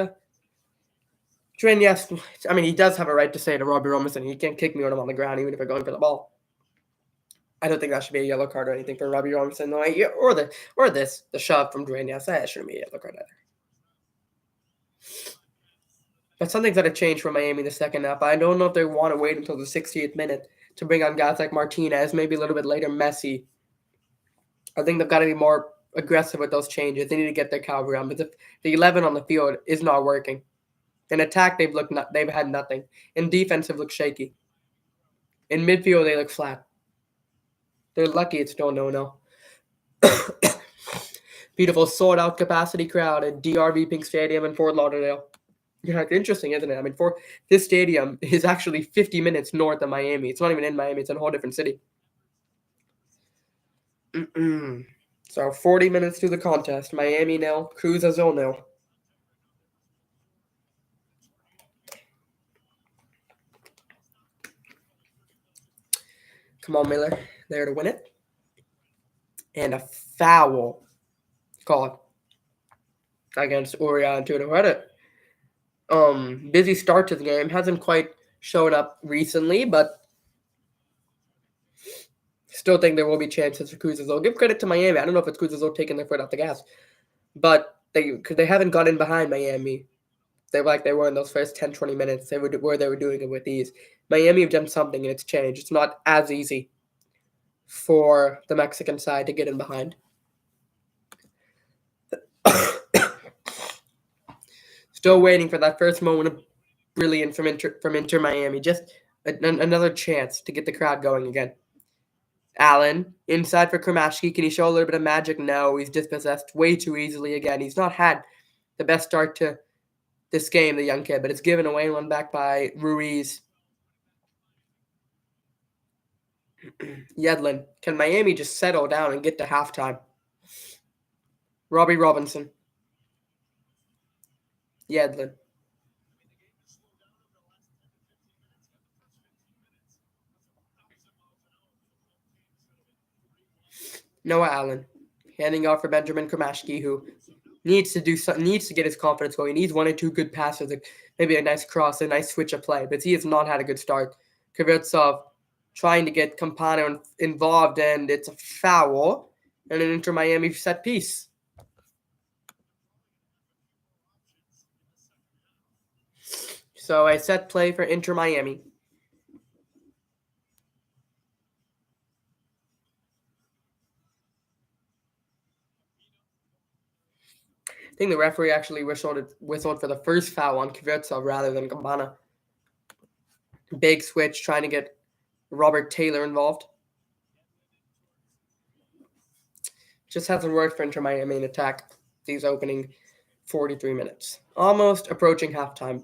yes, I mean, he does have a right to say to Robbie Robinson, he can't kick me when I'm on the ground, even if I'm going for the ball. I don't think that should be a yellow card or anything for Robbie Robinson, though. The shove from Yes, that shouldn't be a yellow card either. But something's got to change for Miami in the second half. I don't know if they want to wait until the 60th minute to bring on guys like Martinez, maybe a little bit later Messi. I think they've got to be more aggressive with those changes. They need to get their cavalry on. But the 11 on the field is not working. In attack, they've had nothing. In defense, they've looked shaky. In midfield, they look flat. They're lucky it's still no. Beautiful sold-out capacity crowd at DRV Pink Stadium in Fort Lauderdale. Yeah, it's interesting, isn't it? I mean, this stadium is actually 50 minutes north of Miami. It's not even in Miami. It's in a whole different city. So 40 minutes to the contest. Miami 0, Cruz Azul 0. Come on, Miller. There to win it. And a foul called against Uriah and Tuna. Who had a busy start to the game. Hasn't quite shown up recently, but still think there will be chances for Cruz Azul. Give credit to Miami. I don't know if it's Cruz Azul taking their foot off the gas, but because they haven't gotten behind Miami. They were in those first 10, 20 minutes. They were doing it with ease. Miami have done something, and it's changed. It's not as easy for the Mexican side to get in behind. Still waiting for that first moment of brilliance from Inter Miami. Just another chance to get the crowd going again. Allen, inside for Kromashki. Can he show a little bit of magic? No, he's dispossessed way too easily again. He's not had the best start to this game, the young kid, but it's given away and won back by Ruiz. Yedlin. Can Miami just settle down and get to halftime? Robbie Robinson. Yedlin. Noah Allen. Handing off for Benjamin Kromashki, who needs to get his confidence going. He needs one or two good passes, maybe a nice cross, a nice switch of play, but he has not had a good start. Kravetsov trying to get Campana involved, and it's a foul and an Inter Miami set piece. So a set play for Inter Miami. I think the referee actually whistled for the first foul on Kravetsov rather than Campana. Big switch, trying to get Robert Taylor involved. Just hasn't worked for Inter Miami in attack these opening 43 minutes. Almost approaching halftime.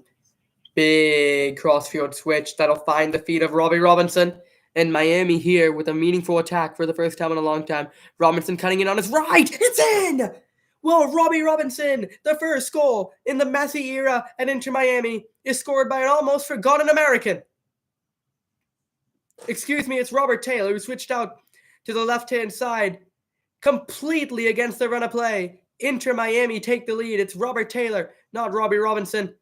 Big crossfield switch that'll find the feet of Robbie Robinson. And Miami here with a meaningful attack for the first time in a long time. Robinson cutting in on his right. It's in! Well, Robbie Robinson, the first goal in the Messi era at Inter Miami, is scored by an almost forgotten American. Excuse me, it's Robert Taylor, who switched out to the left-hand side completely against the run of play. Inter Miami take the lead. It's Robert Taylor, not Robbie Robinson.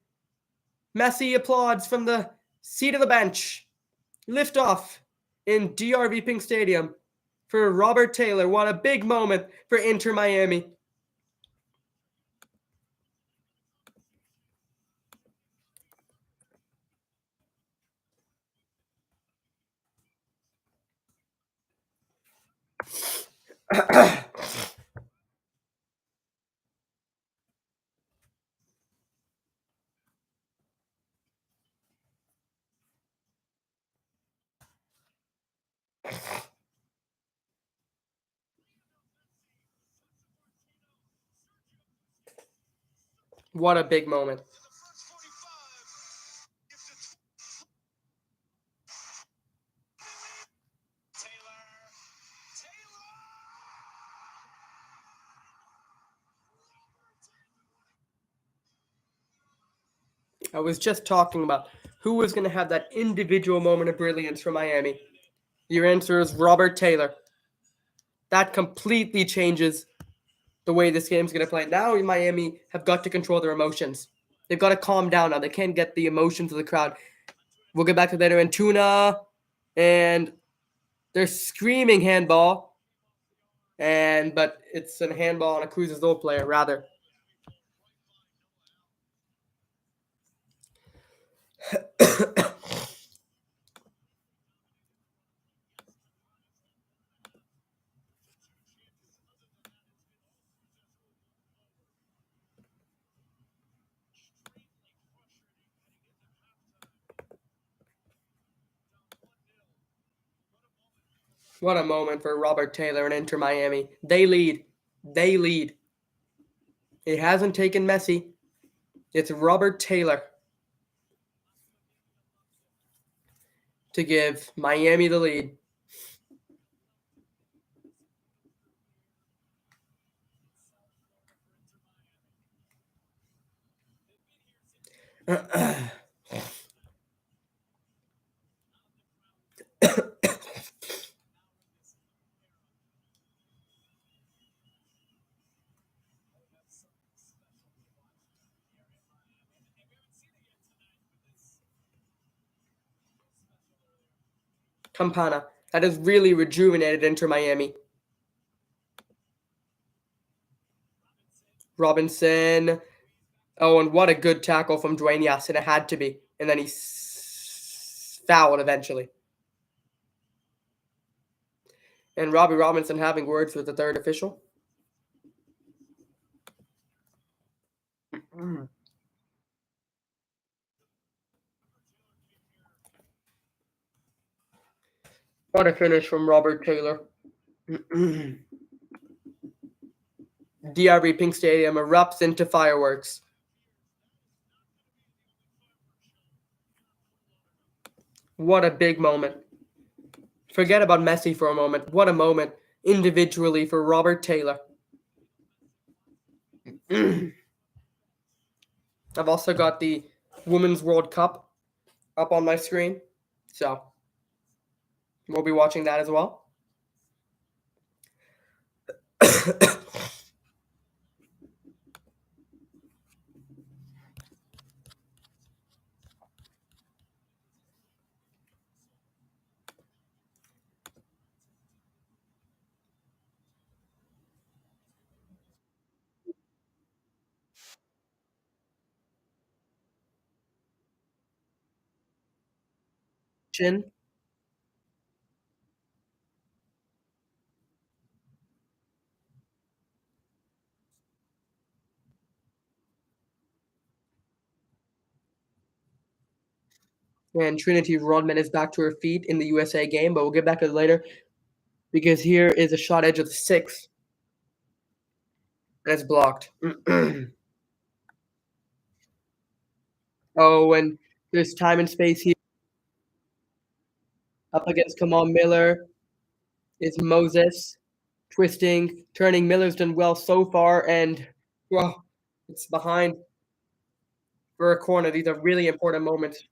Messi applauds from the seat of the bench. Liftoff in DRV Pink Stadium for Robert Taylor. What a big moment for Inter Miami. What a big moment. I was just talking about who was going to have that individual moment of brilliance for Miami. Your answer is Robert Taylor. That completely changes the way this game's going to play. Now Miami have got to control their emotions. They've got to calm down now. They can't get the emotions of the crowd. We'll get back to later. And Tuna, and they're screaming handball. But it's a handball on a Cruz Azul player, rather. What a moment for Robert Taylor and Inter Miami. They lead. They lead. It hasn't taken Messi. It's Robert Taylor to give Miami the lead. Campana. That has really rejuvenated Inter Miami. Robinson. Oh, and what a good tackle from Dwayne Yassin. It had to be. And then he fouled eventually. And Robbie Robinson having words with the third official. What a finish from Robert Taylor. DRB Pink Stadium erupts into fireworks. What a big moment. Forget about Messi for a moment. What a moment individually for Robert Taylor. I've also got the Women's World Cup up on my screen. So we'll be watching that as well. Chin. And Trinity Rodman is back to her feet in the USA game, but we'll get back to it later because here is a shot edge of the 6. And it's blocked. Oh, and there's time and space here. Up against Kamal Miller is Moses. Twisting, turning. Miller's done well so far, and well, it's behind for a corner. These are really important moments.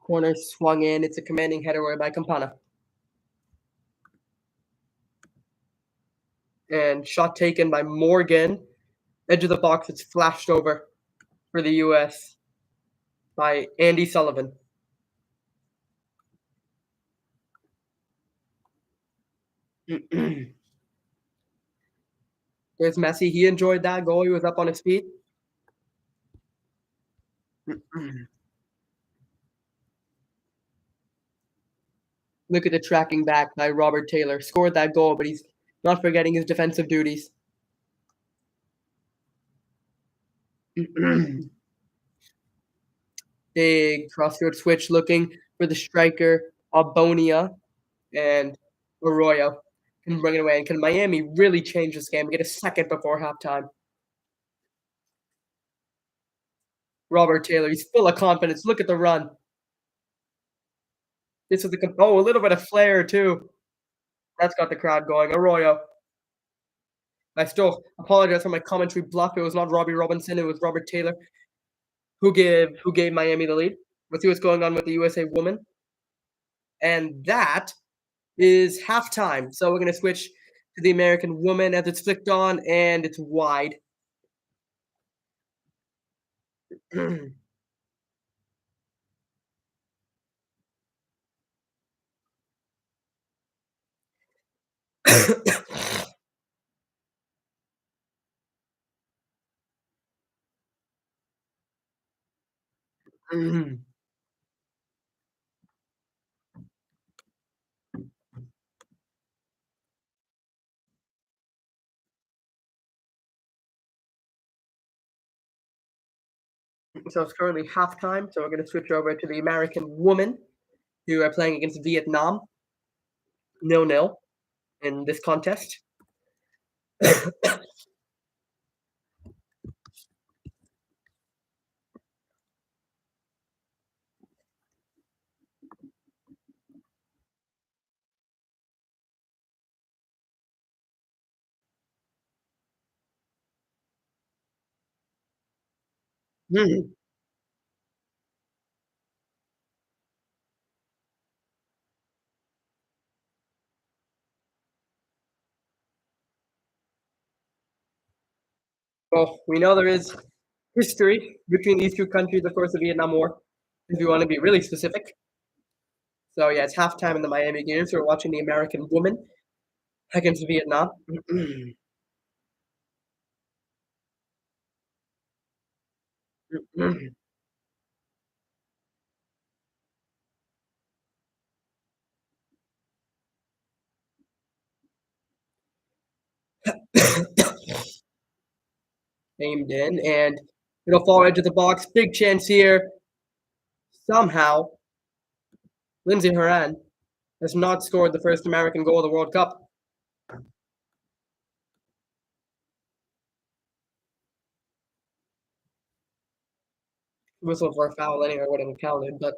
Corner swung in. It's a commanding header away by Campana. And shot taken by Morgan. Edge of the box. It's flashed over for the U.S. by Andy Sullivan. There's Messi. He enjoyed that goal. He was up on his feet. Look at the tracking back by Robert Taylor. Scored that goal, but he's not forgetting his defensive duties. Big crossfield switch looking for the striker, Albonia, and Arroyo can bring it away. And can Miami really change this game? Get a second before halftime. Robert Taylor, he's full of confidence. Look at the run. This is the a little bit of flair too. That's got the crowd going. Arroyo. I still apologize for my commentary bluff. It was not Robbie Robinson. It was Robert Taylor who gave Miami the lead. Let's see what's going on with the USA woman. And that is halftime. So we're going to switch to the American woman as it's flicked on, and it's wide. So it's currently halftime. So we're going to switch over to the American woman who are playing against Vietnam. 0-0 in this contest. Well, we know there is history between these two countries, of course, the Vietnam War, if you want to be really specific. So yeah, it's halftime in the Miami games. We're watching the American woman against Vietnam. Aimed in, and it'll fall edge of the box. Big chance here. Somehow, Lindsey Horan has not scored the first American goal of the World Cup. Whistle for a foul anyway would have counted, but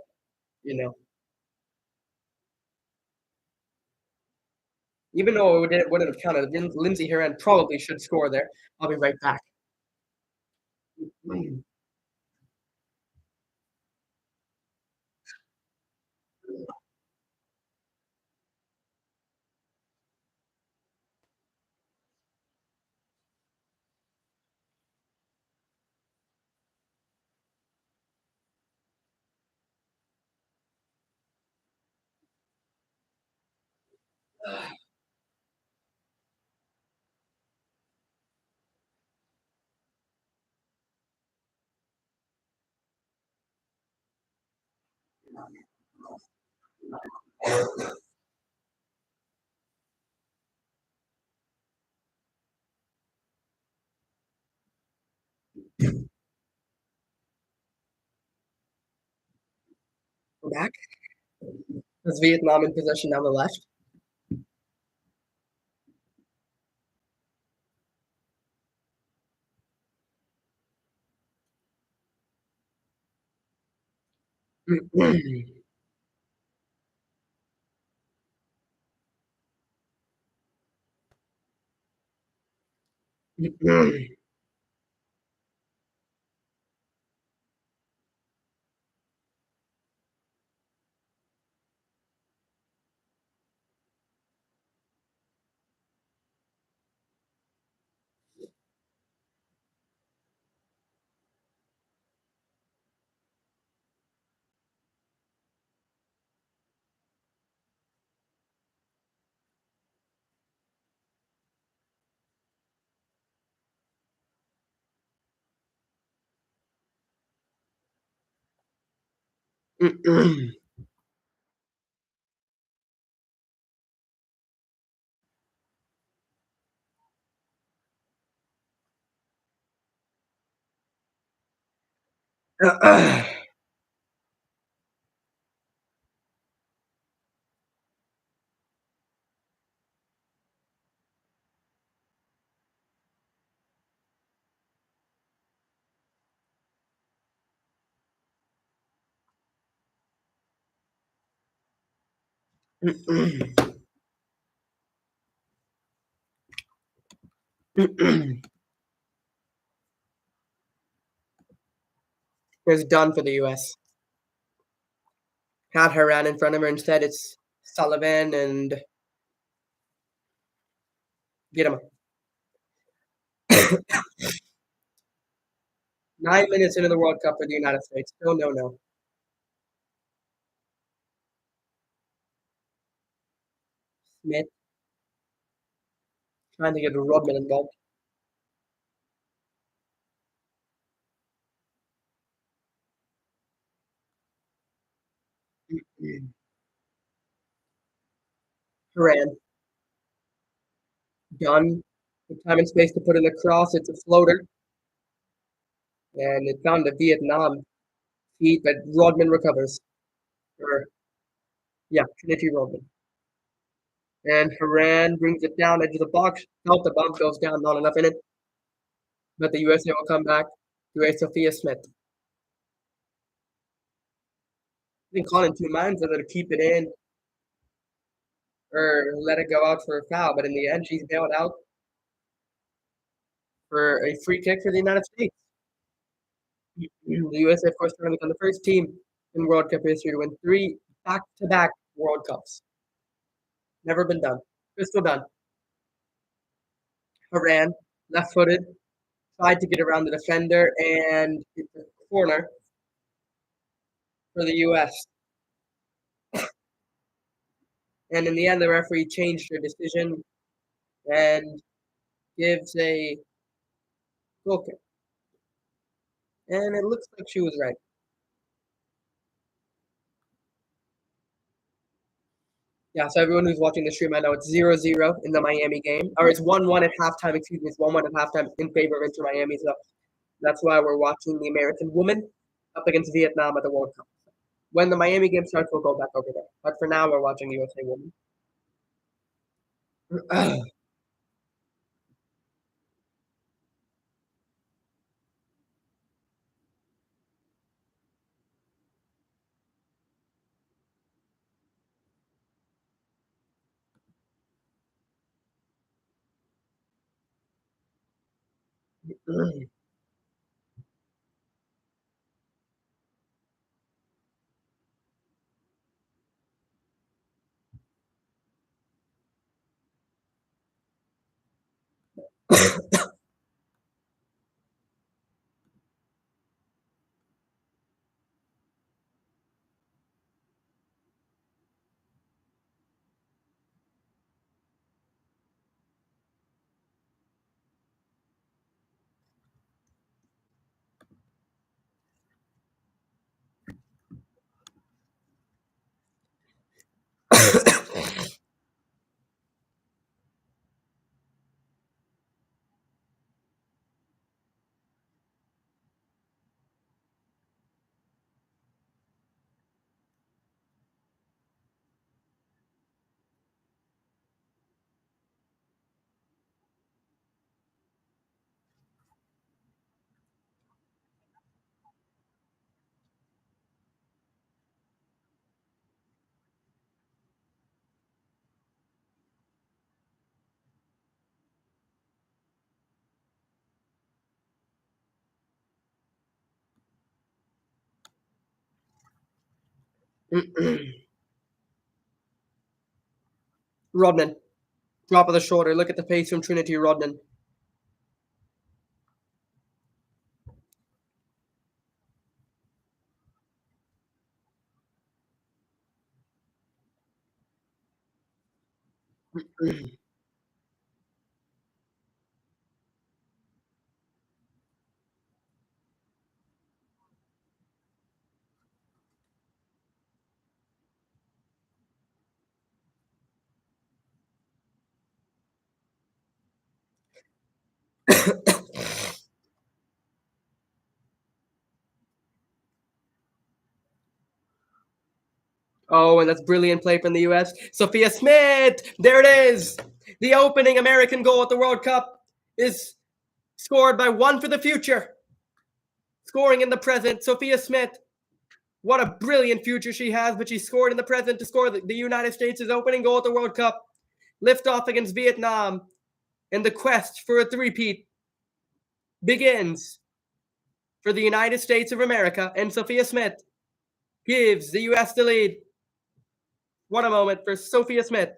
you know, even though it wouldn't have counted, Lindsey Horan probably should score there. I'll be right back. We're back. Is Vietnam in possession on the left? It's done for the US. Had Haran in front of her. Instead, it's Sullivan and get him. 9 minutes into the World Cup for the United States. Still no. Smith trying to get Rodman involved. Haran done. The time and space to put in a cross. It's a floater. And it found the Vietnam feet, but Rodman recovers. Or, yeah, Trinity Rodman. And Haran brings it down edge of the box. Felt the bump, goes down, not enough in it. But the USA will come back. USA Sophia Smith. I think caught in two minds whether to keep it in or let it go out for a foul. But in the end, she's bailed out for a free kick for the United States. The USA, of course, trying to become the first team in World Cup history to win 3 back-to-back World Cups. Never been done. Crystal done. Haran, left-footed, tried to get around the defender and hit the corner for the US. And in the end, the referee changed her decision and gives a goal kick. And it looks like she was right. Yeah, so everyone who's watching the stream, I know it's 0-0 in the Miami game. Or it's 1-1 at halftime, excuse me. It's 1-1 at halftime in favor of Inter Miami. So that's why we're watching the American woman up against Vietnam at the World Cup. When the Miami game starts, we'll go back over there. But for now, we're watching USA woman. Rodman. Drop of the shoulder. Look at the pace from Trinity Rodman. Oh, and that's brilliant play from the US. Sophia Smith! There it is! The opening American goal at the World Cup is scored by one for the future. Scoring in the present, Sophia Smith. What a brilliant future she has, but she scored in the present to score the United States' opening goal at the World Cup. Lift off against Vietnam, and the quest for a three-peat begins for the United States of America, and Sophia Smith gives the US the lead. What a moment for Sophia Smith.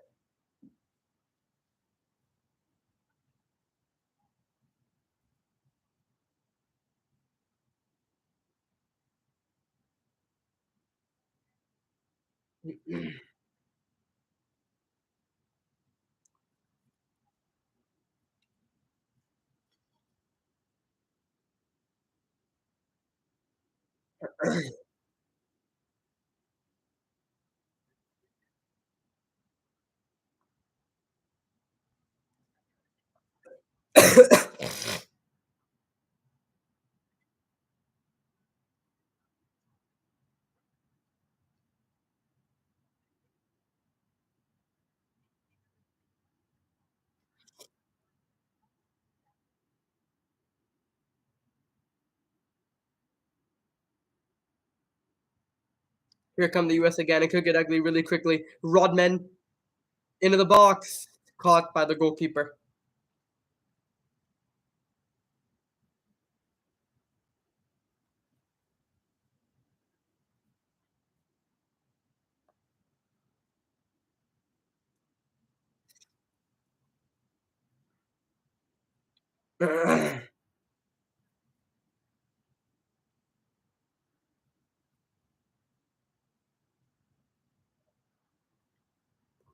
Here come the US again. It could get ugly really quickly. Rodman into the box, caught by the goalkeeper.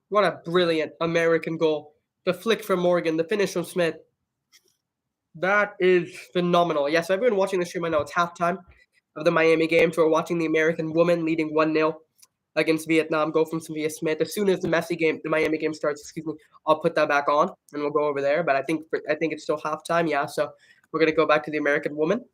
What a brilliant American goal. The flick from Morgan, the finish from Smith. That is phenomenal. Yes, everyone watching the stream, I know it's halftime of the Miami game, so we're watching the American woman leading 1-0 against Vietnam go from Sophia Smith. As soon as the Messi game, the Miami game starts, excuse me, I'll put that back on and we'll go over there. But I think it's still halftime, yeah. So we're gonna go back to the American woman.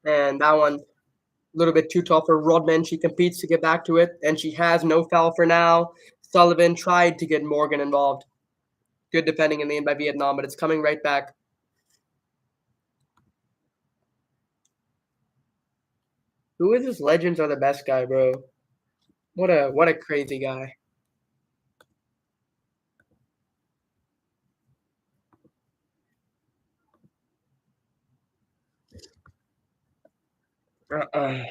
And that one a little bit too tall for Rodman. She competes to get back to it, and she has no foul for now. Sullivan tried to get Morgan involved. Good defending in the end by Vietnam, but it's coming right back. Who is this Legends are the best guy, bro? What a crazy guy. Uh-uh.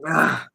Ah.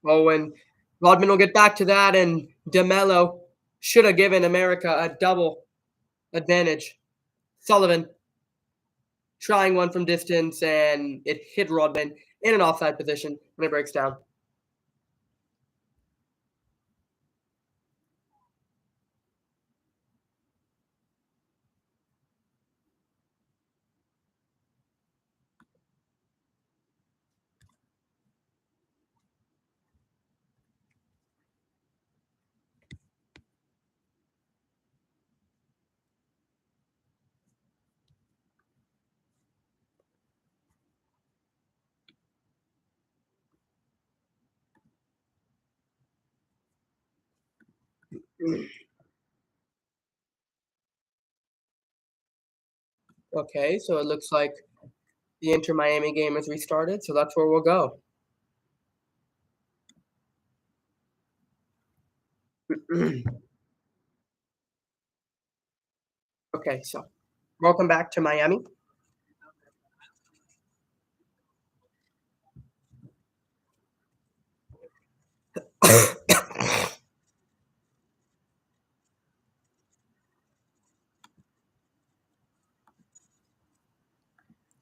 Oh, and Rodman will get back to that, and DeMello should have given America a double advantage. Sullivan trying one from distance, and it hit Rodman in an offside position when it breaks down. Okay, so it looks like the Inter Miami game has restarted, so that's where we'll go. Okay, so welcome back to Miami.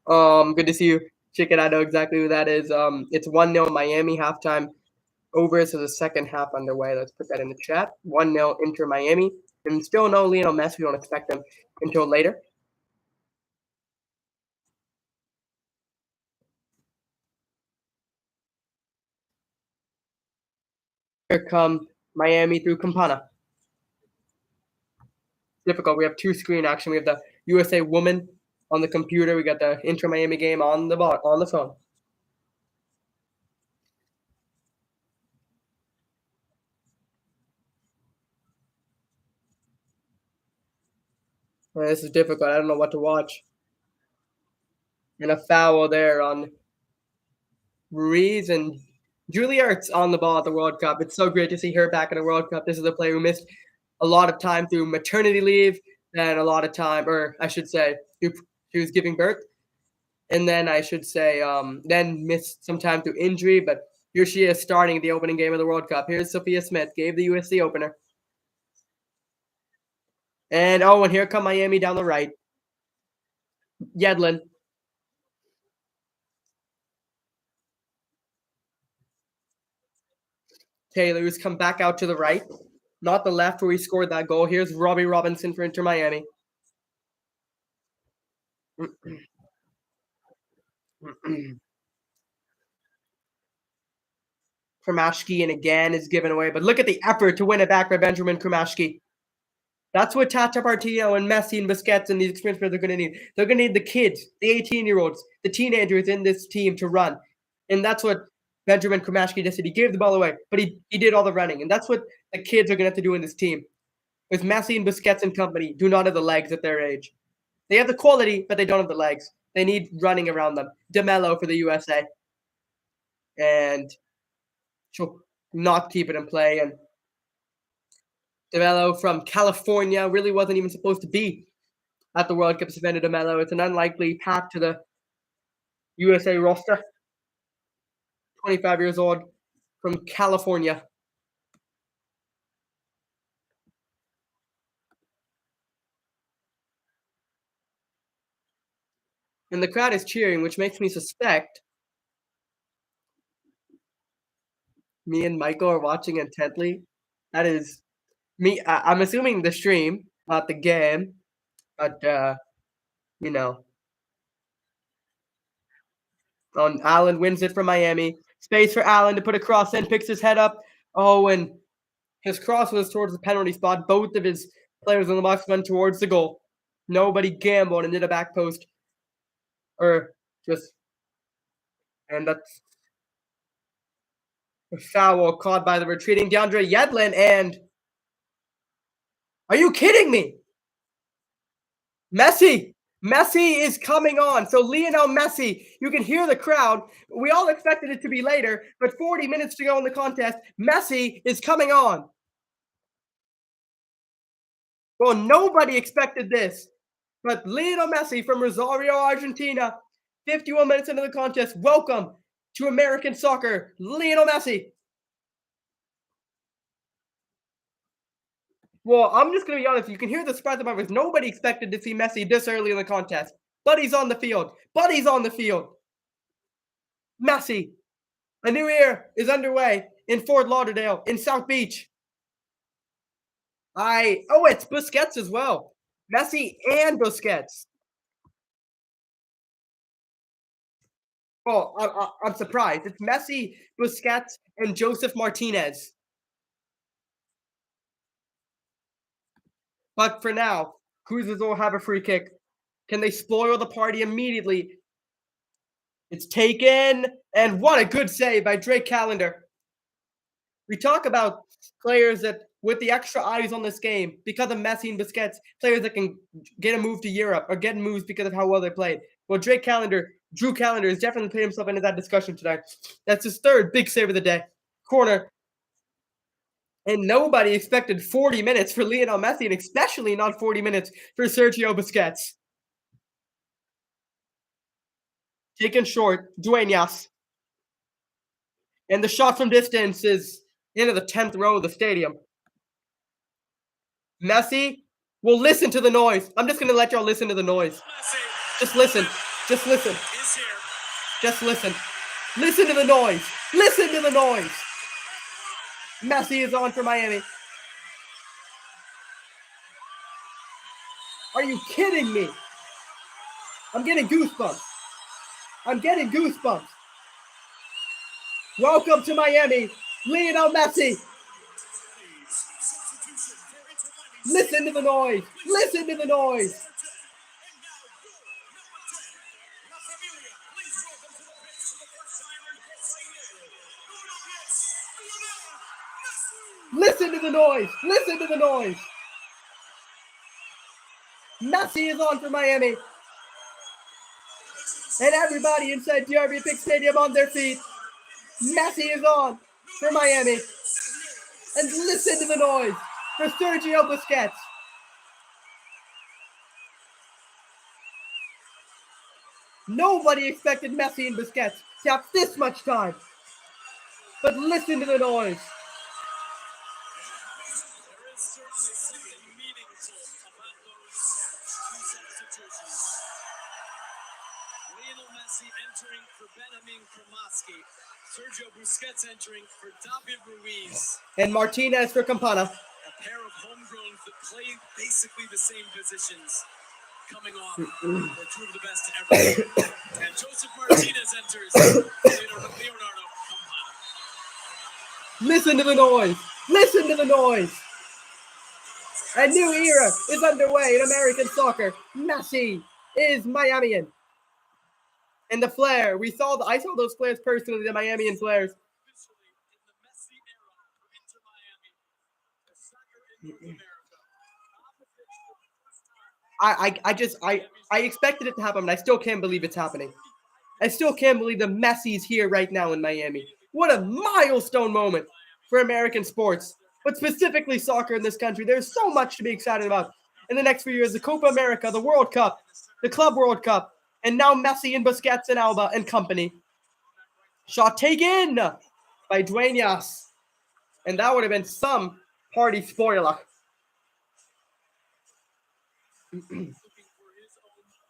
Good to see you. Chicken, I know exactly who that is. It's 1-0 Miami halftime over, so the second half underway. Let's put that in the chat. 1-0 Inter Miami. And still no Lionel Messi. We don't expect him until later. Here come Miami through Campana. Difficult. We have two screen action. We have the USA woman on the computer. We got the Inter Miami game on the phone. This is difficult. I don't know what to watch. And a foul there on Ruiz, and Juilliard's on the ball at the World Cup. It's so great to see her back in the World Cup. This is a player who missed a lot of time through maternity leave. and a lot of time, or I should say, she was giving birth, and then I should say, then missed some time through injury. But here she is starting the opening game of the World Cup. Here's Sophia Smith, gave the US the opener, and and here come Miami down the right. Yedlin. Taylor's come back out to the right, not the left where he scored that goal. Here's Robbie Robinson for Inter Miami. Kromashki, and again is given away. But look at the effort to win it back by Benjamin Kromashki. That's what Tata Martino and Messi and Busquets and these experienced players are going to need. They're going to need the kids, the 18-year-olds, the teenagers in this team to run. And that's what Benjamin Kromashki did. He gave the ball away, but he did all the running. And that's what the kids are going to have to do in this team. With Messi and Busquets and company, do not have the legs at their age. They have the quality, but they don't have the legs. They need running around them. DeMello for the USA. And she'll not keep it in play. And DeMello from California really wasn't even supposed to be at the World Cup. Savannah DeMello. It's an unlikely path to the USA roster. 25 years old from California. And the crowd is cheering, which makes me suspect me and Michael are watching intently. That is me. I'm assuming the stream, not the game. But, you know. Allen wins it from Miami. Space for Allen to put a cross in, picks his head up. Oh, and his cross was towards the penalty spot. Both of his players in the box went towards the goal. Nobody gambled and did a back post. And that's a foul caught by the retreating DeAndre Yedlin. And are you kidding me? Messi is coming on. So Lionel Messi, you can hear the crowd. We all expected it to be later, but 40 minutes to go in the contest. Messi is coming on. Well, nobody expected this, but Lionel Messi from Rosario, Argentina, 51 minutes into the contest. Welcome to American soccer, Lionel Messi. Well, I'm just going to be honest. You can hear the surprise of my voice. Nobody expected to see Messi this early in the contest. But he's on the field. Messi. A new era is underway in Fort Lauderdale, in South Beach. It's Busquets as well. Messi and Busquets. Oh, I'm surprised. It's Messi, Busquets, and Joseph Martinez. But for now, Cruz Azul have a free kick. Can they spoil the party immediately? It's taken, and what a good save by Drake Callender. We talk about players that, with the extra eyes on this game, because of Messi and Busquets, players that can get a move to Europe or get moves because of how well they played. Well, Drew Callender, has definitely put himself into that discussion today. That's his third big save of the day. Corner. And nobody expected 40 minutes for Lionel Messi, and especially not 40 minutes for Sergio Busquets. Taken short, Dueñas. And the shot from distance is into the 10th row of the stadium. Messi will listen to the noise. I'm just going to let y'all listen to the noise. Just listen. Just listen. Just listen. Listen to the noise. Listen to the noise. Messi is on for Miami. Are you kidding me? I'm getting goosebumps. Welcome to Miami, Lionel Messi. Listen to the noise. Listen to the noise. Listen to the noise. Listen to the noise. Messi is on for Miami. And everybody inside DRB Big Stadium on their feet. Messi is on for Miami. And listen to the noise for Sergio Busquets. Nobody expected Messi and Busquets to have this much time. But listen to the noise. There is certainly something meaningful about those two substitutions. Lionel Messi entering for Benjamin Kramaski. Sergio Busquets entering for David Ruiz. And Martinez for Campana. A pair of homegrowns that play basically the same positions. Coming off for two of the best to ever. And Joseph Martinez enters. Leonardo Campana. Listen to the noise. Listen to the noise. A new era is underway in American soccer. Messi is Miamian. And the flair, I saw those flares personally, the Miamian flares. Officially in the Messi era for Inter Miami. The soccer in North America. On the pitch for the first time. I expected it to happen, but I still can't believe it's happening. I still can't believe the Messi's here right now in Miami. What a milestone moment for American sports, but specifically soccer in this country. There's so much to be excited about in the next few years. The Copa America, the World Cup, the Club World Cup, and now Messi and Busquets and Alba and company. Shot taken by Dueñas. And that would have been some party spoiler. Looking for his own moment.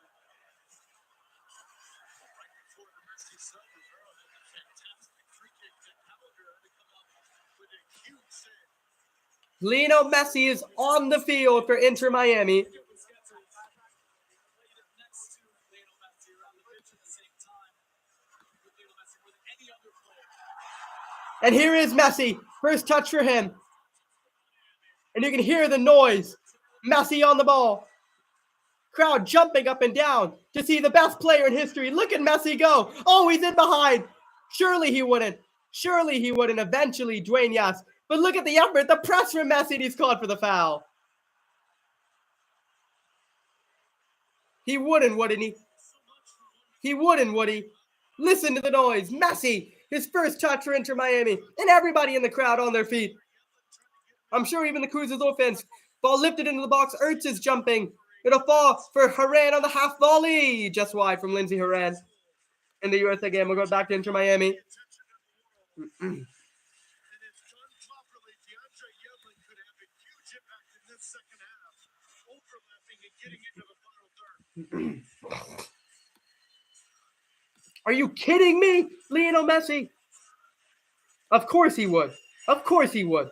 Right before the Messi sub was earned, a fantastic free kick to Gallagher to come up with a huge save. Lionel Messi is on the field for Inter Miami. Busquets played it next to Lionel Messi around the pitch at the same time. With Lionel Messi more than any other player. And here is Messi. First touch for him. And you can hear the noise. Messi on the ball. Crowd jumping up and down to see the best player in history. Look at Messi go. Oh, he's in behind. Surely he wouldn't. Surely he wouldn't. Eventually, Dueñas. But look at the effort. The press from Messi, and he's called for the foul. He wouldn't, wouldn't he? He wouldn't, would he? Listen to the noise. Messi, his first touch for Inter Miami. And everybody in the crowd on their feet. I'm sure even the Cruz Azul fans. Ball lifted into the box. Ertz is jumping. It'll fall for Haran on the half volley. Just wide from Lindsey Haran. In the USA game, we'll go back to Inter Miami. And if done properly, DeAndre Yedlin could have a huge impact in this second half. Overlapping and getting into the final third. Are you kidding me? Lionel Messi? Of course he would. Of course he would.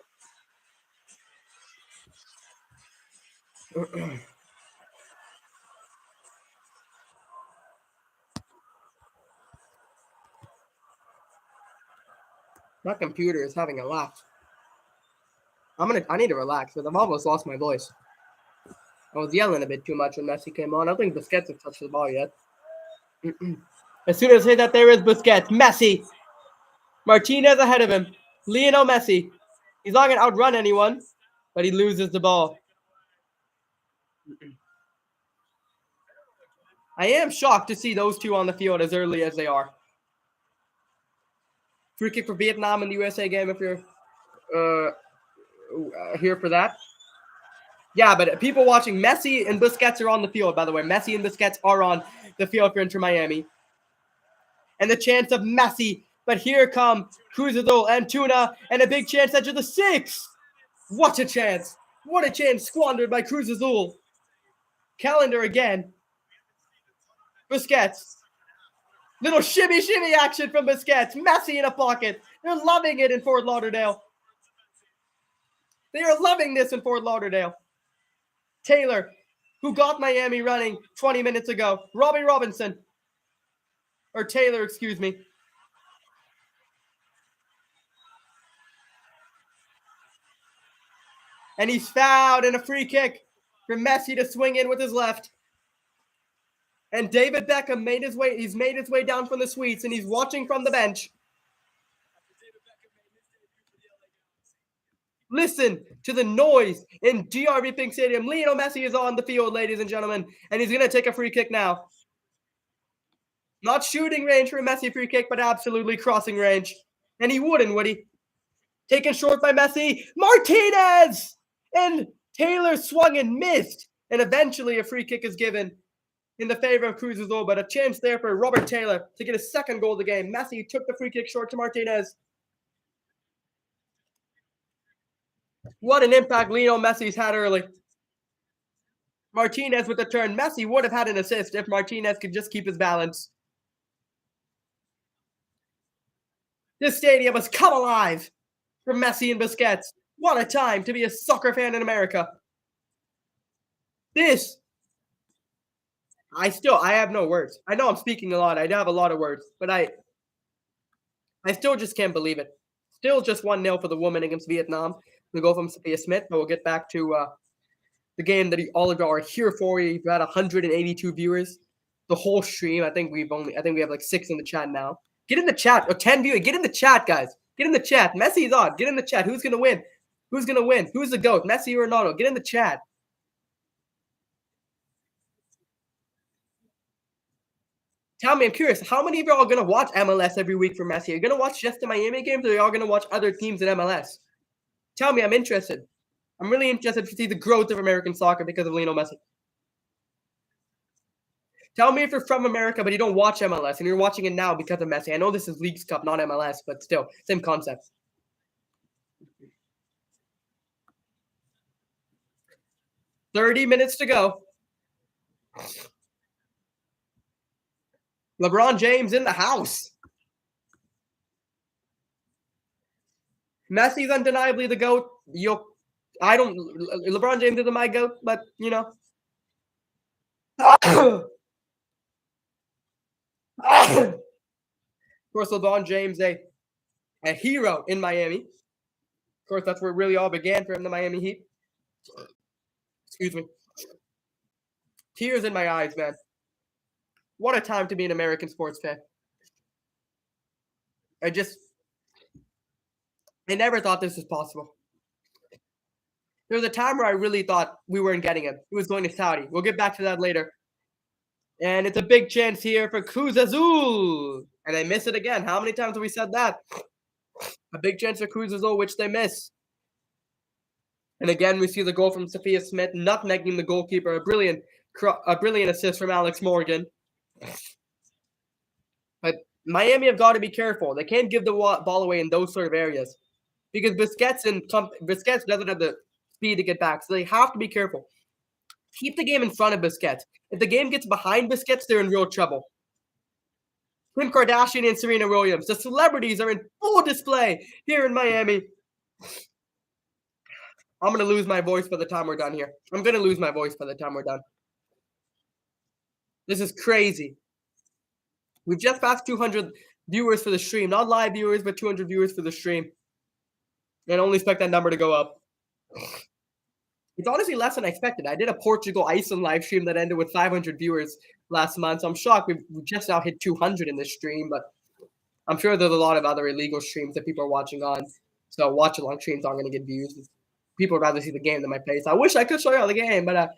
My computer is having a laugh. I need to relax because I've almost lost my voice. I was yelling a bit too much when Messi came on. I don't think Busquets has touched the ball yet. As soon as I say that, there is Busquets. Messi. Martinez ahead of him. Lionel Messi. He's not going to outrun anyone, but he loses the ball. I am shocked to see those two on the field as early as they are. Free kick for Vietnam in the USA game if you're here for that. Yeah, but people watching, Messi and Busquets are on the field, by the way. Messi and Busquets are on the field for Inter Miami. And the chance of Messi. But here come Cruz Azul and Tuna. And a big chance edge of the 6. What a chance. What a chance squandered by Cruz Azul. Calendar again. Busquets. Little shimmy action from Busquets. Messi in a pocket. They're loving it in Fort Lauderdale. They are loving this in Fort Lauderdale. Taylor, who got Miami running 20 minutes ago. Robbie Robinson. Or Taylor, excuse me. And he's fouled in a free kick for Messi to swing in with his left. And David Beckham made his way down from the suites, and he's watching from the bench. Listen to the noise in DRV Pink Stadium. Lionel Messi is on the field, ladies and gentlemen, and he's going to take a free kick now. Not shooting range for a Messi free kick, but absolutely crossing range. And he wouldn't, would he? Taken short by Messi. Martinez! And Taylor swung and missed. And eventually a free kick is given in the favor of Cruz Azul, but a chance there for Robert Taylor to get his second goal of the game. Messi took the free kick short to Martinez. What an impact Lionel Messi's had early. Martinez with the turn. Messi would have had an assist if Martinez could just keep his balance. This stadium has come alive for Messi and Busquets. What a time to be a soccer fan in America. This, I have no words. I know I'm speaking a lot. I do have a lot of words, but I still just can't believe it. Still just 1-0 for the woman against Vietnam. We go from Sophia Smith, but we'll get back to the game that all of y'all are here for. You've got 182 viewers. The whole stream. I think we have like 6 in the chat now. Get in the chat. Or 10 viewers. Get in the chat, guys. Get in the chat. Messi's on. Get in the chat. Who's gonna win? Who's gonna win? Who's the GOAT? Messi or Ronaldo? Get in the chat. Tell me, I'm curious, how many of y'all are going to watch MLS every week for Messi? Are you going to watch just the Miami games, or are y'all going to watch other teams in MLS? Tell me, I'm interested. I'm really interested to see the growth of American soccer because of Lionel Messi. Tell me if you're from America, but you don't watch MLS, and you're watching it now because of Messi. I know this is Leagues Cup, not MLS, but still, same concept. "30 minutes to go. LeBron James in the house. Messi's undeniably the GOAT. LeBron James isn't my GOAT, but, you know. Of course, LeBron James, a hero in Miami. Of course, that's where it really all began for him, the Miami Heat. Excuse me. Tears in my eyes, man. What a time to be an American sports fan. I never thought this was possible. There was a time where I really thought we weren't getting him. He was going to Saudi. We'll get back to that later. And it's a big chance here for Cruz Azul. And they miss it again. How many times have we said that? A big chance for Cruz Azul, which they miss. And again, we see the goal from Sophia Smith, nutmegging the goalkeeper. A brilliant assist from Alex Morgan. But Miami have got to be careful. They can't give the ball away in those sort of areas, because Busquets doesn't have the speed to get back. So they have to be careful. Keep the game in front of Busquets. If the game gets behind Busquets, they're in real trouble. Kim Kardashian and Serena Williams, the celebrities, are in full display here in Miami. I'm going to lose my voice by the time we're done here. This is crazy. We've just passed 200 viewers for the stream. Not live viewers, but 200 viewers for the stream. And I only expect that number to go up. It's honestly less than I expected. I did a Portugal-Iceland live stream that ended with 500 viewers last month. So I'm shocked we just now hit 200 in this stream. But I'm sure there's a lot of other illegal streams that people are watching on. So watch-along streams aren't going to get views. People would rather see the game than my face. I wish I could show you all the game. But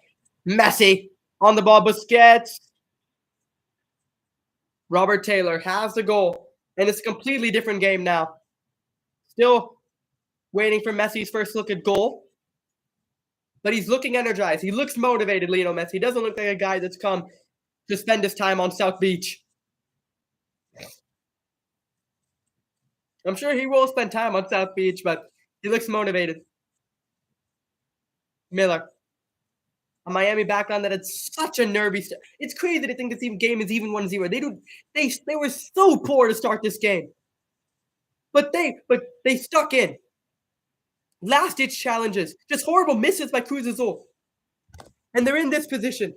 Messi on the ball. Busquets. Robert Taylor has the goal. And it's a completely different game now. Still waiting for Messi's first look at goal. But he's looking energized. He looks motivated, Lionel Messi. He doesn't look like a guy that's come to spend his time on South Beach. I'm sure he will spend time on South Beach, but he looks motivated. Miller. A Miami background that had such a nervy start. It's crazy to think this game is even 1-0. They were so poor to start this game. But they stuck in. Last-ditch challenges. Just horrible misses by Cruz Azul. And they're in this position.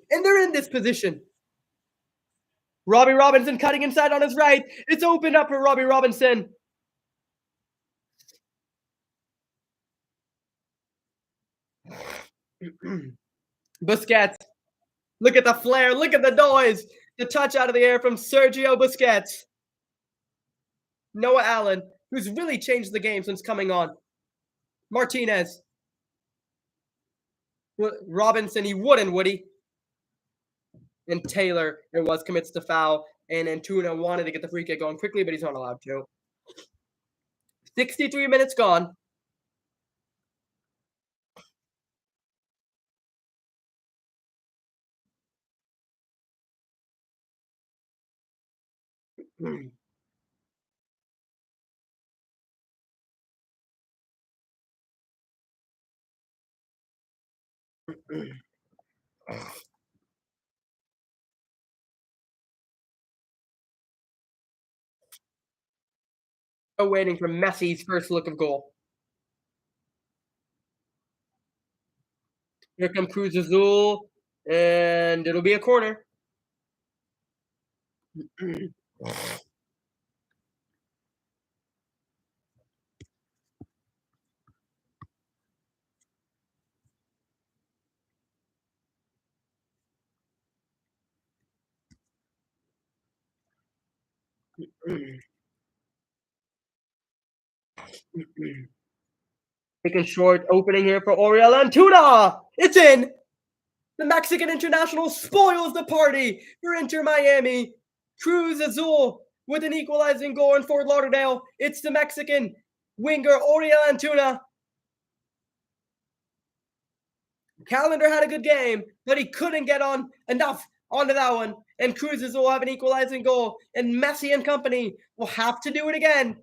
Robbie Robinson cutting inside on his right. It's opened up for Robbie Robinson. Busquets. Look at the flare. Look at the noise. The touch out of the air from Sergio Busquets. Noah Allen, who's really changed the game since coming on. Martinez. Robinson, he wouldn't, would he? And Taylor, commits the foul. And Antuna wanted to get the free kick going quickly, but he's not allowed to. 63 minutes gone. Still waiting for Messi's first look of goal. Here comes Cruz Azul, and it'll be a corner. Taking short opening here for Oriel Antuna. It's in. The Mexican international spoils the party for Inter Miami. Cruz Azul with an equalizing goal in Fort Lauderdale. It's the Mexican winger Oriel Antuna. Calendar had a good game, but he couldn't get on enough onto that one. And Cruz Azul have an equalizing goal, and Messi and company will have to do it again.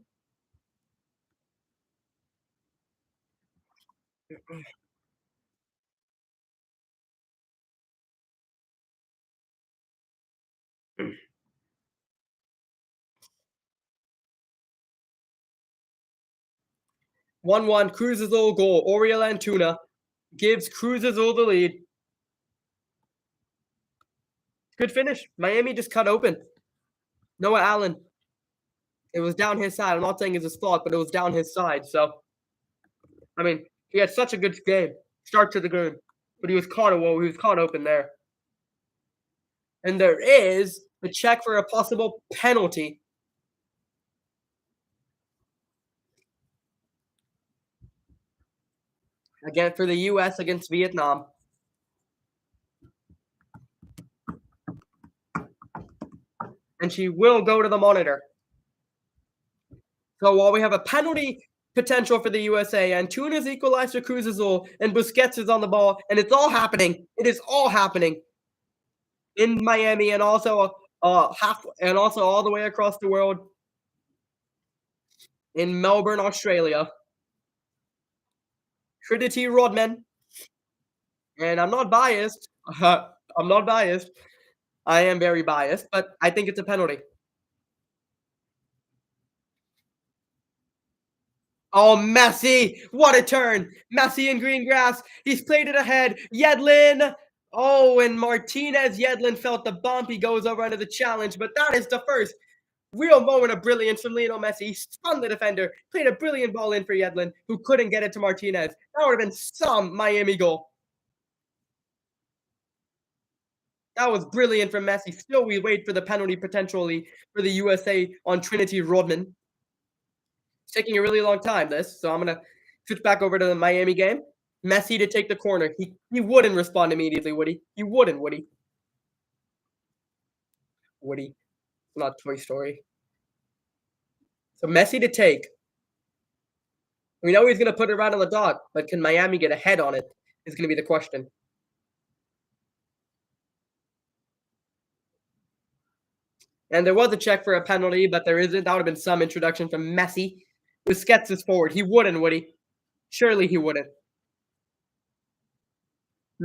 One Cruz Azul goal. Oriel Antuna gives Cruz Azul the lead. Good finish. Miami just cut open. Noah Allen. It was down his side. I'm not saying it's his fault, but it was down his side. So, I mean, he had such a good game, start to the game, but he was caught open there. And there is a check for a possible penalty. Again for the U.S. against Vietnam. And she will go to the monitor. So while we have a penalty potential for the USA, Antuna's equalized for Cruz Azul, and Busquets is on the ball, and it's all happening. It is all happening in Miami, and also all the way across the world in Melbourne, Australia. Trinity Rodman, and I'm not biased. I'm not biased. I am very biased, but I think it's a penalty. Oh, Messi! What a turn! Messi in green grass. He's played it ahead. Yedlin. Oh, and Martinez Yedlin felt the bump. He goes over under the challenge, but that is the first real moment of brilliance from Lionel Messi. He spun the defender, played a brilliant ball in for Yedlin, who couldn't get it to Martinez. That would have been some Miami goal. That was brilliant from Messi. Still, we wait for the penalty potentially for the USA on Trinity Rodman. It's taking a really long time, this. So I'm going to switch back over to the Miami game. Messi to take the corner. He wouldn't respond immediately, would he? He wouldn't, would he? Would he? Not Toy Story. So Messi to take. We know he's going to put it right on the dot, but can Miami get ahead on it is going to be the question. And there was a check for a penalty, but there isn't. That would have been some introduction from Messi. Busquets is forward. He wouldn't, would he? Surely he wouldn't.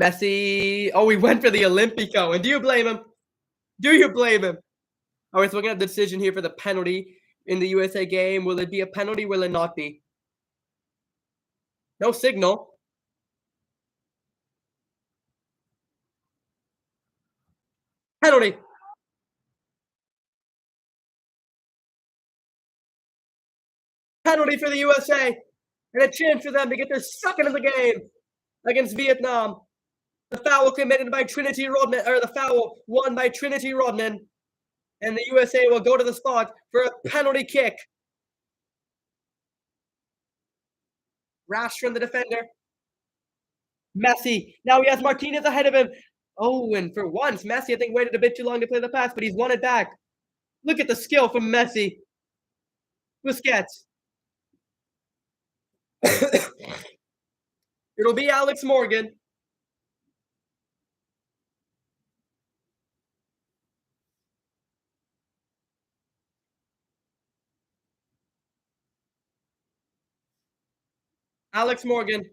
Messi. Oh, he went for the Olympico. And do you blame him? Do you blame him? All right, so we're going to have the decision here for the penalty in the USA game. Will it be a penalty? Will it not be? No signal. Penalty. Penalty for the USA. And a chance for them to get their second of the game against Vietnam. The foul committed by Trinity Rodman, or the foul won by Trinity Rodman. And the USA will go to the spot for a penalty kick. Rash from the defender. Messi. Now he has Martinez ahead of him. Oh, and for once, Messi, I think, waited a bit too long to play the pass, but he's won it back. Look at the skill from Messi. Busquets. It'll be Alex Morgan. Alex Morgan,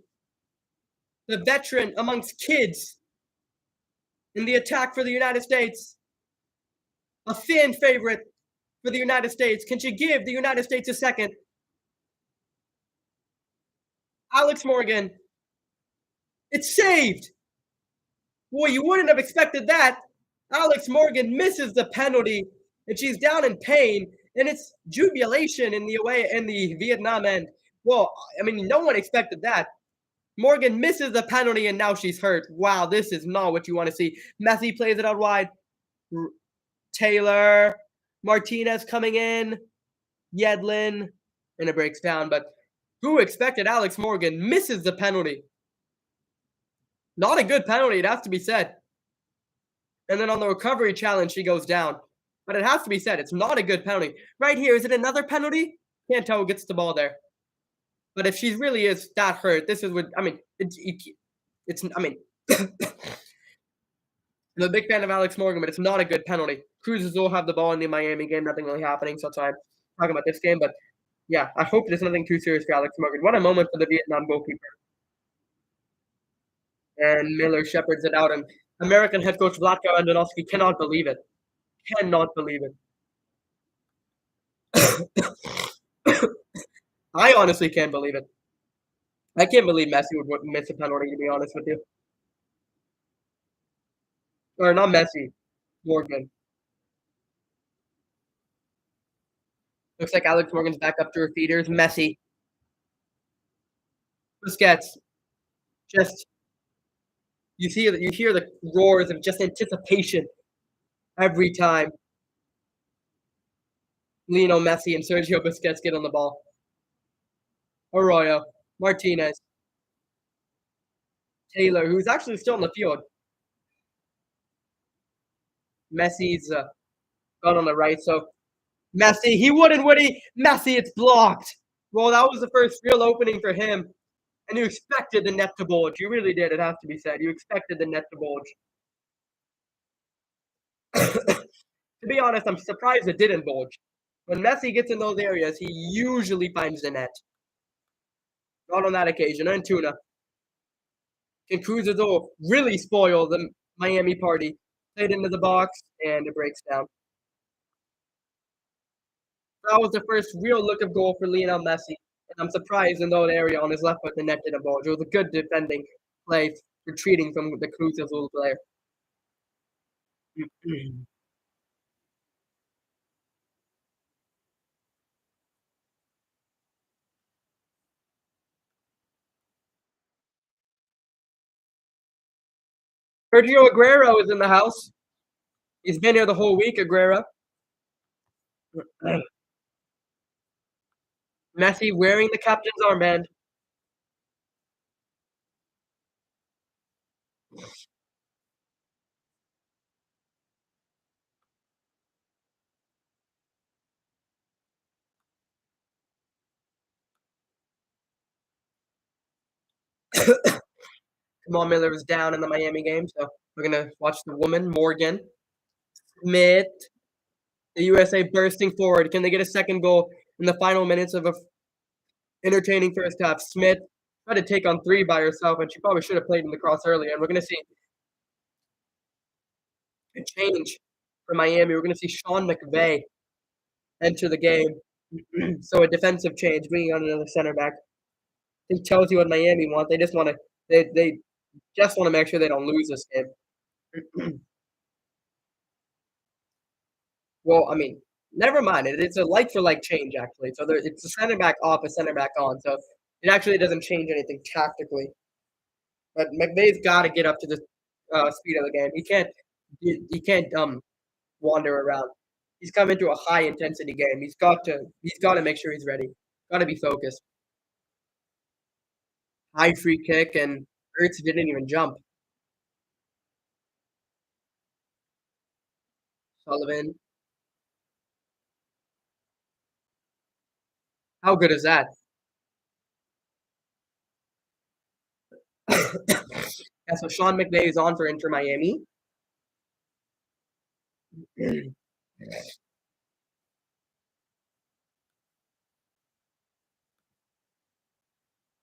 the veteran amongst kids in the attack for the United States, a fan favorite for the United States. Can she give the United States a second? Alex Morgan, it's saved. Boy, you wouldn't have expected that. Alex Morgan misses the penalty, and she's down in pain, and it's jubilation in the Vietnam end. Well, I mean, no one expected that. Morgan misses the penalty, and now she's hurt. Wow, this is not what you want to see. Messi plays it out wide. Taylor, Martinez coming in, Yedlin, and it breaks down. But who expected Alex Morgan misses the penalty? Not a good penalty, it has to be said. And then on the recovery challenge, she goes down. But it has to be said, it's not a good penalty. Right here, is it another penalty? Can't tell who gets the ball there. But if she really is that hurt, this is what I mean. It's I mean, I'm a big fan of Alex Morgan, but it's not a good penalty. Cruz Azul have the ball in the Miami game, nothing really happening. So that's why I'm talking about this game. But yeah, I hope there's nothing too serious for Alex Morgan. What a moment for the Vietnam goalkeeper. And Miller shepherds it out, and American head coach Vlatko Andonovski cannot believe it. Cannot believe it. I honestly can't believe it. I can't believe Messi would miss a penalty, to be honest with you. Or not Messi, Morgan. Looks like Alex Morgan's back up to her feet. Here's Messi. Busquets. Just you hear the roars of just anticipation every time Lionel Messi and Sergio Busquets get on the ball. Arroyo, Martinez, Taylor, who's actually still in the field. Messi's gone on the right, so Messi, he wouldn't, would he? Messi, it's blocked. Well, that was the first real opening for him, and you expected the net to bulge. You really did, it has to be said. You expected the net to bulge. To be honest, I'm surprised it didn't bulge. When Messi gets in those areas, he usually finds the net. Not on that occasion. Antuna. Can Cruz Azul really spoil the Miami party? Played into the box, and it breaks down. That was the first real look of goal for Lionel Messi, and I'm surprised in that area on his left foot the net didn't bulge. It was a good defending play, retreating from the Cruz Azul player. Sergio Aguero is in the house. He's been here the whole week, Aguero. Messi wearing the captain's armband. Kamal Miller was down in the Miami game, so we're gonna watch the woman, Morgan. Smith, the USA bursting forward. Can they get a second goal in the final minutes of a entertaining first half? Smith tried to take on three by herself, and she probably should have played in the cross earlier. And we're going to see a change for Miami. We're going to see Sean McVay enter the game. So a defensive change, bringing on another center back. It tells you what Miami want. They just want to they just want to make sure they don't lose this game. Well, I mean, never mind. It's a like for like change actually. So it's a center back off, a center back on. So it actually doesn't change anything tactically. But McVay's got to get up to the speed of the game. He can't wander around. He's come into a high intensity game. He's got to make sure he's ready. Got to be focused. High free kick, and Ertz didn't even jump. Sullivan. How good is that? Yeah, so Sean McVay is on for Inter Miami.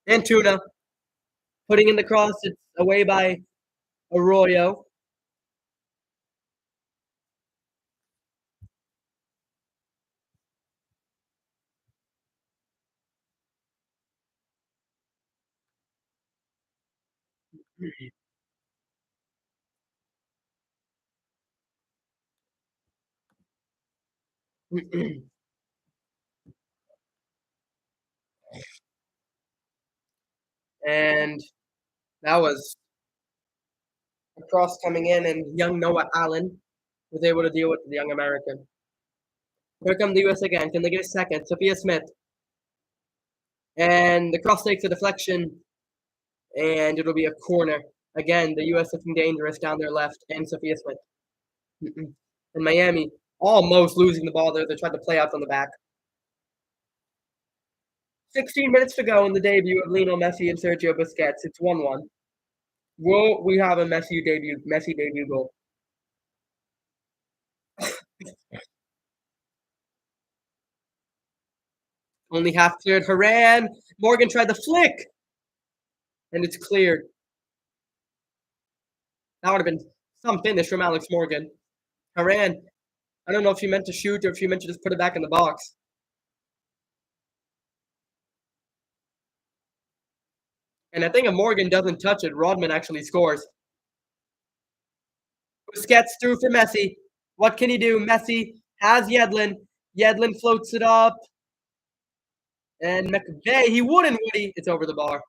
Antuna putting in the cross. It's away by Arroyo. And that was a cross coming in, and young Noah Allen was able to deal with the young American. Here come the U.S. again. Can they get a second? Sophia Smith. And the cross takes a deflection, and it'll be a corner. Again, the U.S. looking dangerous down their left, and Sophia Smith. And Miami almost losing the ball there. They tried to play out from the back. 16 minutes to go in the debut of Lionel Messi and Sergio Busquets. It's 1-1. Will we have a Messi debut goal? Only half cleared. Haran. Morgan tried the flick. And it's cleared. That would have been some finish from Alex Morgan. Haran, I don't know if she meant to shoot or if she meant to just put it back in the box. And I think if Morgan doesn't touch it, Rodman actually scores. Busquets through for Messi. What can he do? Messi has Yedlin. Yedlin floats it up. And McVeigh, he wouldn't, would he? It's over the bar.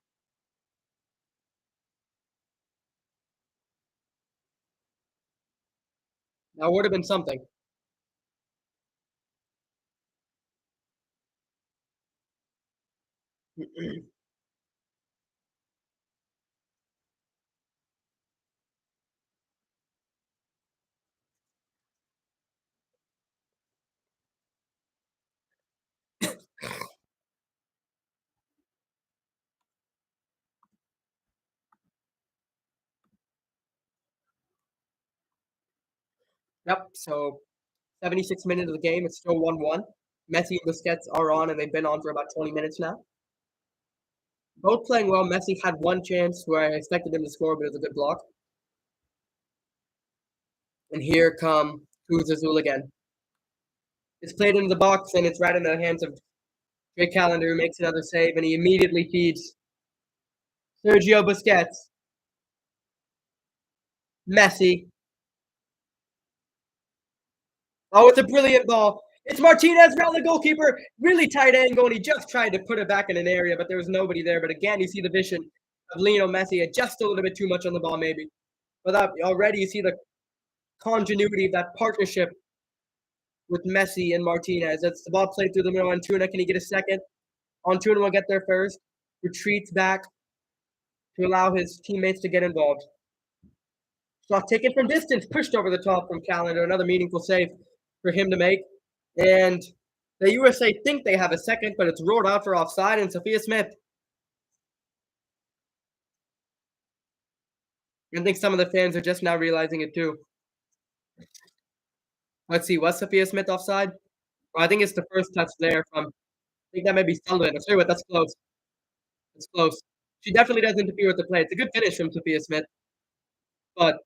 That would have been something. Yep, so 76 minutes of the game. It's still 1-1. Messi and Busquets are on, and they've been on for about 20 minutes now. Both playing well. Messi had one chance where I expected him to score, but it was a good block. And here come Cruz Azul again. It's played into the box, and it's right in the hands of Jake Callender, who makes another save, and he immediately feeds Sergio Busquets. Messi. Oh, it's a brilliant ball. It's Martinez around the goalkeeper. Really tight angle, and he just tried to put it back in an area, but there was nobody there. But again, you see the vision of Lionel Messi. Just a little bit too much on the ball, maybe. But that, already you see the continuity of that partnership with Messi and Martinez. That's the ball played through the middle. Antuna, can he get a second? Antuna will get there first. Retreats back to allow his teammates to get involved. Shot taken from distance, pushed over the top from Callender. Another meaningful save for him to make. And the USA think they have a second, but it's ruled out for offside, and Sophia Smith. I think some of the fans are just now realizing it too. Let's see, was Sophia Smith offside? Well, I think it's the first touch there from, I think that may be Sullivan. I'll tell you what, that's close. It's close. She definitely does interfere with the play. It's a good finish from Sophia Smith. But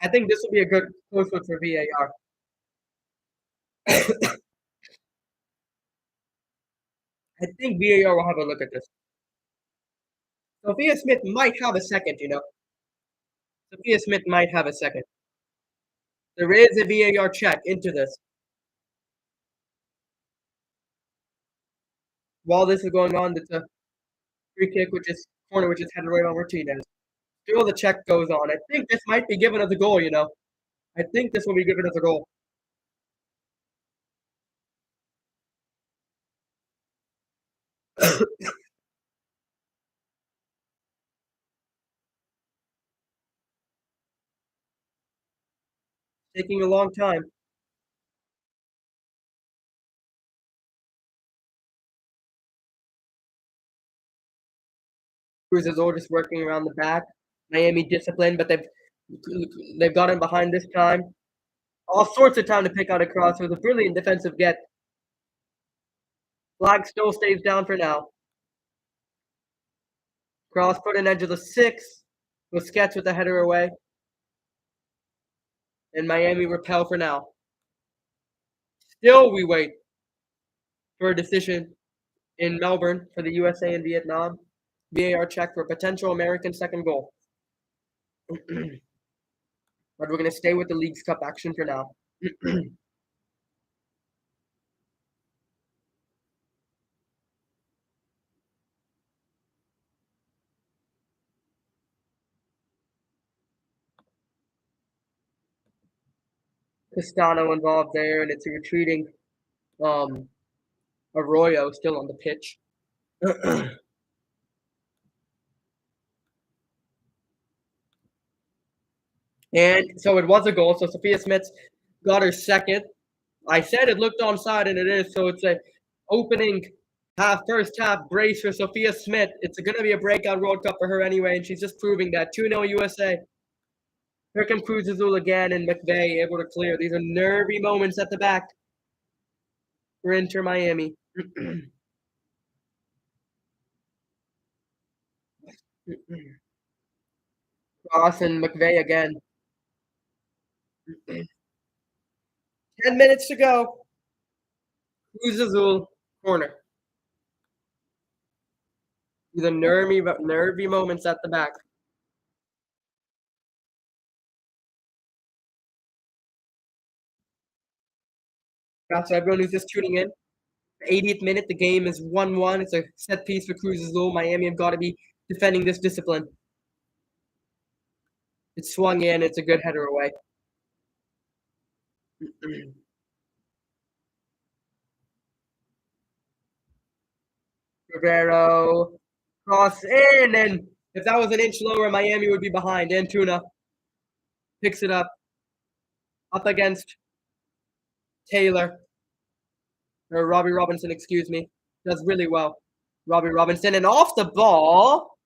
I think this will be a good close look for VAR. I think VAR will have a look at this. Sophia Smith might have a second, you know. Sophia Smith might have a second. There is a VAR check into this. While this is going on, it's a free kick, which is corner, which is headed right on Martinez. Still, the check goes on. I think this might be given as a goal, you know. I think this will be given as a goal. Taking a long time. Cruz Azul just working around the back. Miami disciplined, but they've got him behind this time. All sorts of time to pick out a cross. It was a brilliant defensive get. Flag still stays down for now. Cross put in edge of the 6. Busquets with the header away. And Miami repel for now. Still we wait for a decision in Melbourne for the USA and Vietnam. VAR check for a potential American second goal. But we're going to stay with the Leagues Cup action for now. Castano involved there, and it's a retreating Arroyo still on the pitch. And so it was a goal. So Sophia Smith got her second. I said it looked onside, and it is. So it's a opening first half brace for Sophia Smith. It's going to be a breakout World Cup for her anyway, and she's just proving that. 2-0 USA. Here comes Cruz Azul again, and McVeigh able to clear. These are nervy moments at the back for Inter Miami. Cross and McVeigh again. 10 minutes to go. Cruz Azul corner. These are nervy moments at the back. So everyone who's just tuning in, 80th minute, the game is 1-1. It's a set piece for Cruz Azul. Miami have got to be defending this discipline. It swung in. It's a good header away. Rivero, cross in, and if that was an inch lower, Miami would be behind. Antuna picks it up against Taylor. Or Robbie Robinson, excuse me. Does really well. Robbie Robinson, and off the ball.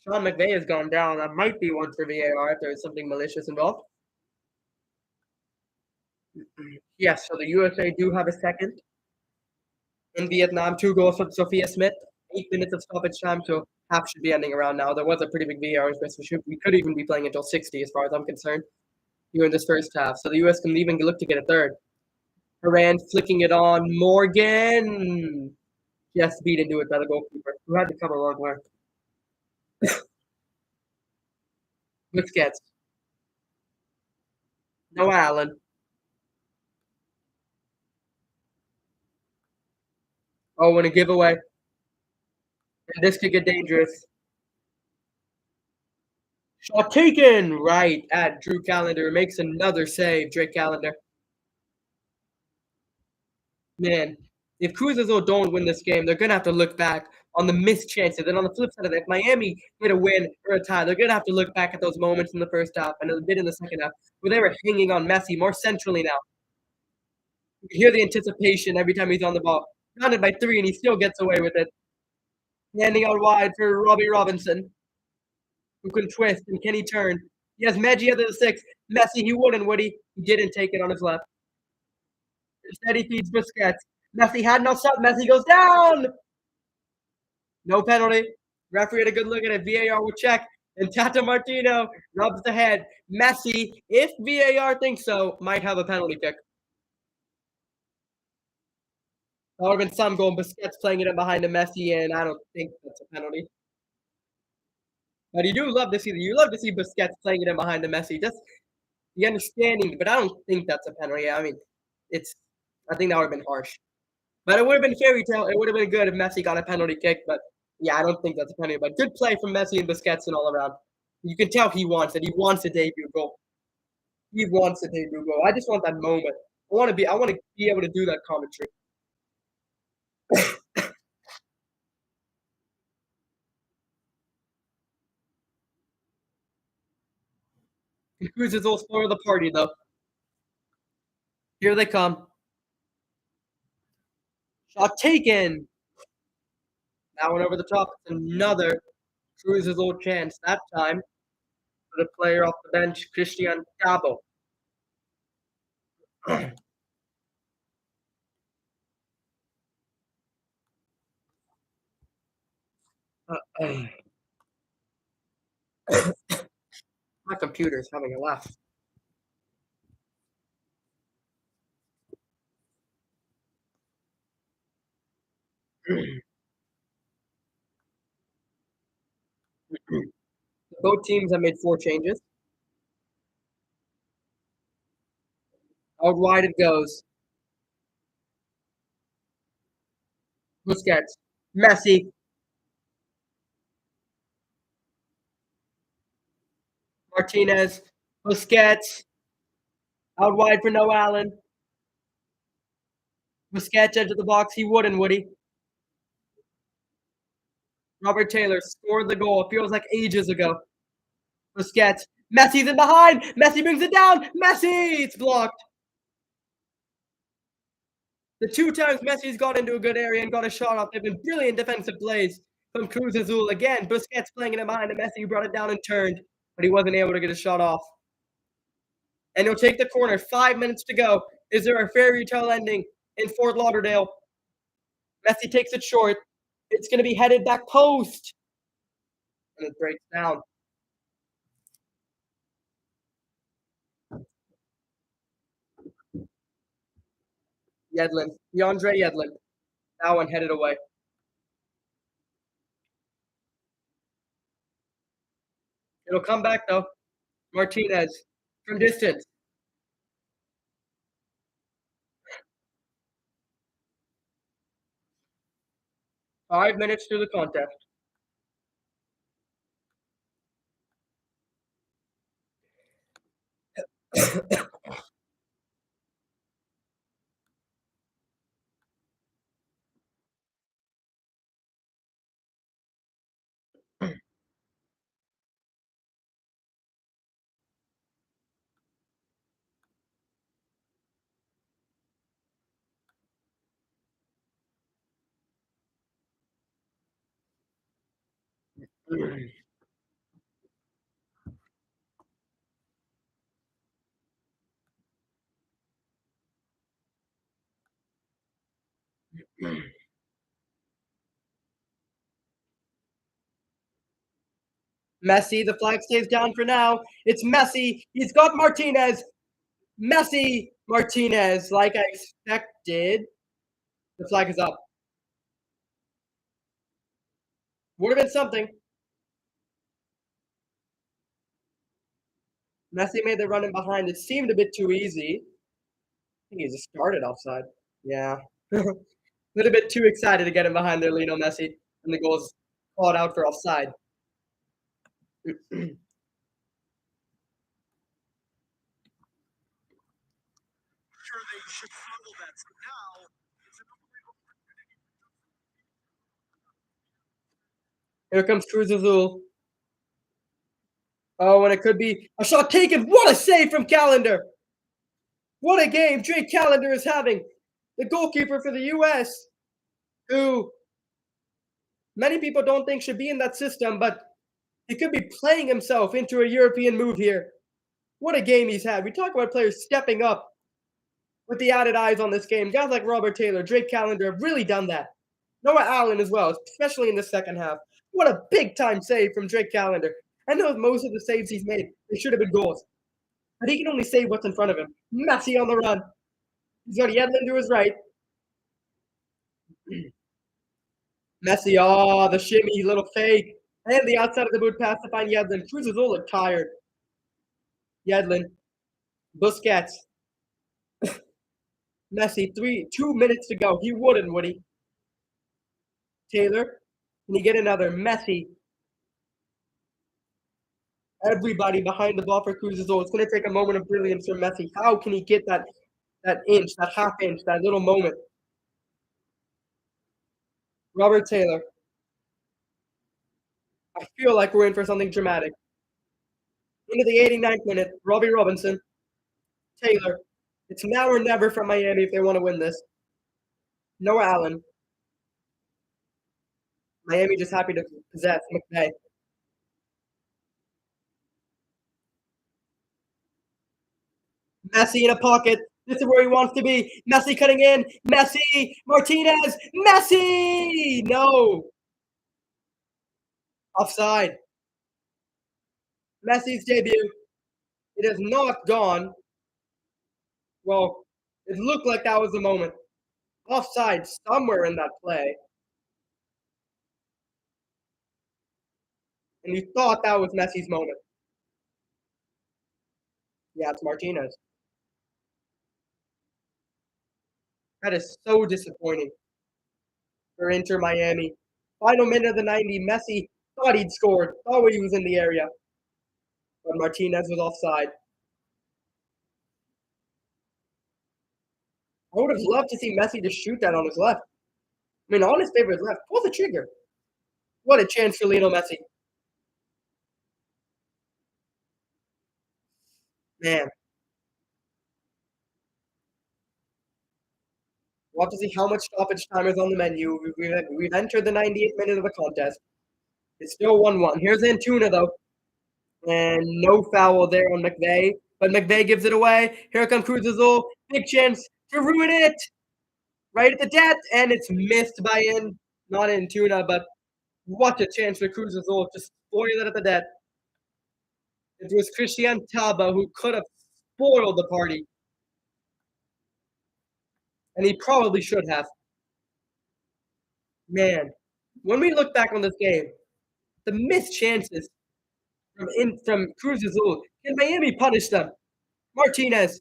Sean McVeigh has gone down. That might be one for VAR if there's something malicious involved. Yes, so the USA do have a second. In Vietnam, 2 goals from Sophia Smith. 8 minutes of stoppage time, so half should be ending around now. There was a pretty big VAR miss. We could even be playing until 60 as far as I'm concerned here in this first half. So the US can even look to get a third. Haran flicking it on. Morgan. Yes, beat into it by the goalkeeper, who had to cover long work. Busquets. No Allen. Oh, and a giveaway. And this could get dangerous. Shot taken right at Drew Callender. Makes another save, Drake Callender. Man, if Cruz Azul don't win this game, they're going to have to look back on the missed chances. And on the flip side of that, if Miami get a win or a tie, they're going to have to look back at those moments in the first half and a bit in the second half where they were hanging on Messi more centrally now. You can hear the anticipation every time he's on the ball. Grounded by 3, and he still gets away with it. Handing out wide for Robbie Robinson, who can twist, and can he turn? He has Meggi at the 6. Messi, he wouldn't, would he? He didn't take it on his left. Instead, he feeds Busquets. Messi had no shot. Messi goes down. No penalty. Referee had a good look at it. VAR will check. And Tata Martino rubs the head. Messi, if VAR thinks so, might have a penalty kick. That would have been some goal. Busquets playing it in behind the Messi, and I don't think that's a penalty. But you love to see Busquets playing it in behind the Messi. Just the understanding, but I don't think that's a penalty. I mean, I think that would have been harsh. But it would have been fairytale. It would have been good if Messi got a penalty kick. But yeah, I don't think that's a penalty. But good play from Messi and Busquets and all around. You can tell he wants it. He wants a debut goal. He wants a debut goal. I just want that moment. I want to be able to do that commentary. Cruz is all spoil the party though. Here they come. Shot taken. That one over the top. Another Cruz Azul chance. That time for the player off the bench, Christian Cabo. My computer's having a laugh. Both teams have made 4 changes. Out wide it goes. Busquets. Messi. Martinez. Busquets. Out wide for Noah Allen. Busquets edge of the box. He wouldn't, would he? Robert Taylor scored the goal. It feels like ages ago. Busquets. Messi's in behind. Messi brings it down. Messi! It's blocked. The 2 times Messi's got into a good area and got a shot off, they've been brilliant defensive plays from Cruz Azul. Again, Busquets playing it behind, and Messi brought it down and turned, but he wasn't able to get a shot off. And he'll take the corner. 5 minutes to go. Is there a fairy tale ending in Fort Lauderdale? Messi takes it short. It's going to be headed back post. And it breaks down. Yedlin. DeAndre Yedlin. That one headed away. It'll come back, though. Martinez from distance. Five minutes through the contest. Messi, the flag stays down for now. It's Messi. He's got Martinez. Messi, Martinez, like I expected. The flag is up. Would have been something. Messi made the run in behind. It seemed a bit too easy. I think he just started offside. Yeah. A little bit too excited to get him behind there, Lionel Messi. And the goal's called out for offside. Sure, they should follow that. So now it's Here comes Cruz Azul. Oh, and it could be a shot taken. What a save from Calendar. What a game Drake Calendar is having. The goalkeeper for the U.S., who many people don't think should be in that system, but he could be playing himself into a European move here. What a game he's had. We talk about players stepping up with the added eyes on this game. Guys like Robert Taylor, Drake Calendar have really done that. Noah Allen as well, especially in the second half. What a big-time save from Drake Calendar. I know most of the saves he's made, they should have been goals. But he can only save what's in front of him. Messi on the run. He's got Yedlin to his right. Messi, oh, the shimmy, little fake. And the outside of the boot pass to find Yedlin. Cruz Azul look tired. Yedlin. Busquets. Messi, 2 minutes to go. He wouldn't, would he? Taylor. Can he get another? Messi. Everybody behind the ball for Cruz Azul. It's going to take a moment of brilliance from Messi. How can he get that inch, that half inch, that little moment? Robert Taylor. I feel like we're in for something dramatic. Into the 89th minute, Robbie Robinson. Taylor. It's now or never from Miami if they want to win this. Noah Allen. Miami just happy to possess McVay. Messi in a pocket. This is where he wants to be. Messi cutting in. Messi. Martinez. Messi. No. Offside. Messi's debut. It has not gone. Well, it looked like that was the moment. Offside somewhere in that play. And you thought that was Messi's moment. Yeah, it's Martinez. That is so disappointing for Inter Miami. Final minute of the 90, Messi thought he'd scored, thought he was in the area, but Martinez was offside. I would have loved to see Messi just shoot that on his left. I mean, on his favorite left. Pull the trigger. What a chance for Lionel Messi. Man, we'll have to see how much stoppage time is on the menu. We've entered the 98th minute of the contest. It's still 1-1. Here's Antuna, though. And no foul there on McVeigh. But McVeigh gives it away. Here comes Cruz Azul. Big chance to ruin it. Right at the death. And it's missed by not Antuna, but what a chance for Cruz Azul to spoil it at the death. It was Christian Taba who could have spoiled the party. And he probably should have. Man, when we look back on this game, the missed chances from Cruz Azul, can Miami punish them? Martinez.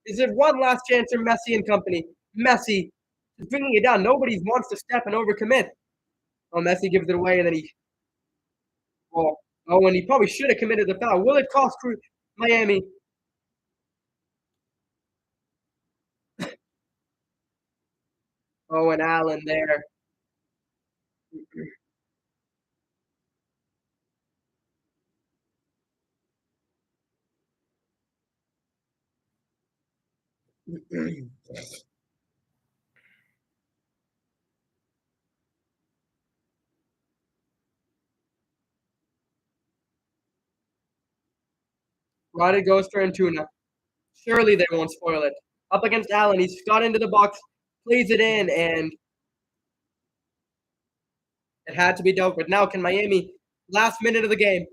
Is it one last chance for Messi and company? Messi is bringing it down. Nobody wants to step and overcommit. Oh, Messi gives it away, and then and he probably should have committed the foul. Will it cost Miami? Oh, and Allen there. Right, it goes for Antuna. Surely they won't spoil it. Up against Allen, he's got into the box, plays it in, and it had to be dealt with. Now, can Miami, last minute of the game,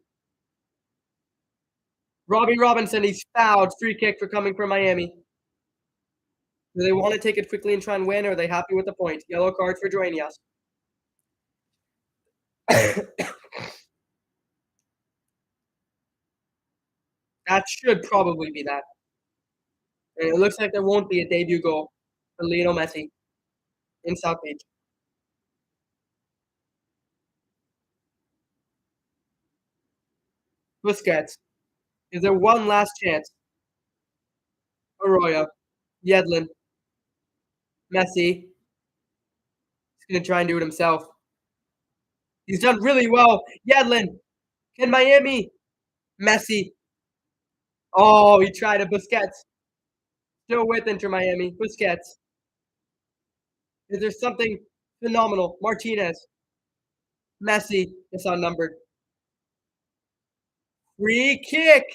Robbie Robinson, he's fouled. Free kick for coming from Miami. Do they want to take it quickly and try and win, or are they happy with the point? Yellow card for Duenas. That should probably be that. And it looks like there won't be a debut goal for Lionel Messi in South Beach. Busquets. Is there one last chance? Arroyo. Yedlin. Messi. He's going to try and do it himself. He's done really well. Yedlin. Can Miami? Messi. Oh, he tried a Busquets. Still with Inter Miami. Busquets. Is there something phenomenal? Martinez. Messi. It's unnumbered. Free kick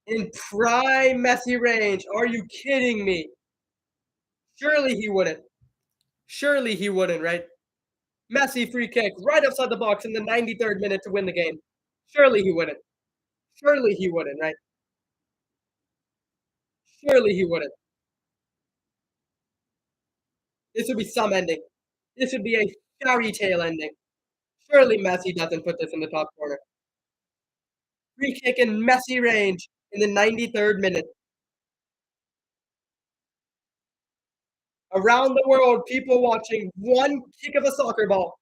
in prime Messi range. Are you kidding me? Surely he wouldn't. Surely he wouldn't, right? Messi free kick right outside the box in the 93rd minute to win the game. Surely he wouldn't. Surely he wouldn't, right? Surely he wouldn't. This would be some ending. This would be a fairy tale ending. Surely Messi doesn't put this in the top corner. Free kick in Messi range in the 93rd minute. Around the world, people watching one kick of a soccer ball.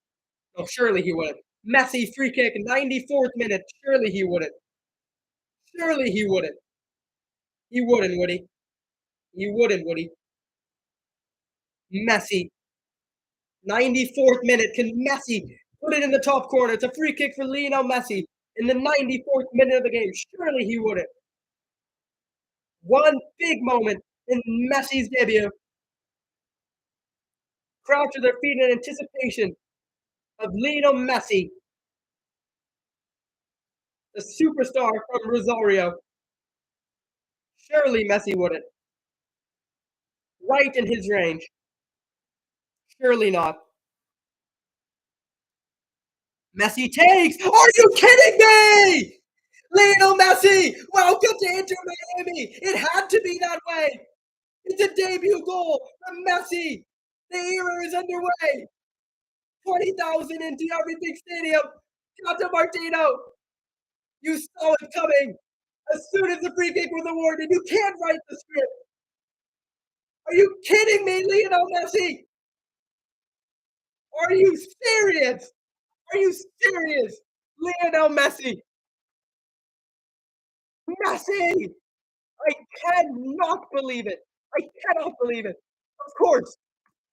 No, surely he wouldn't. Messi free kick, 94th minute. Surely he wouldn't. Surely he wouldn't. He wouldn't, would he? He wouldn't, would he? Messi, 94th minute. Can Messi put it in the top corner? It's a free kick for Lionel Messi in the 94th minute of the game. Surely he wouldn't. One big moment in Messi's debut. Crowd to their feet in anticipation of Lionel Messi, the superstar from Rosario. Surely Messi wouldn't. Right in his range. Surely not. Messi takes. Are you kidding me? Lionel Messi, welcome to Inter Miami. It had to be that way. It's a debut goal from Messi. The era is underway. 20,000 into everything stadium. Tata Martino, you saw it coming. As soon as the free kick was awarded, you can't write the script. Are you kidding me, Lionel Messi? Are you serious? Are you serious? Lionel Messi. Messi! I cannot believe it. I cannot believe it. Of course.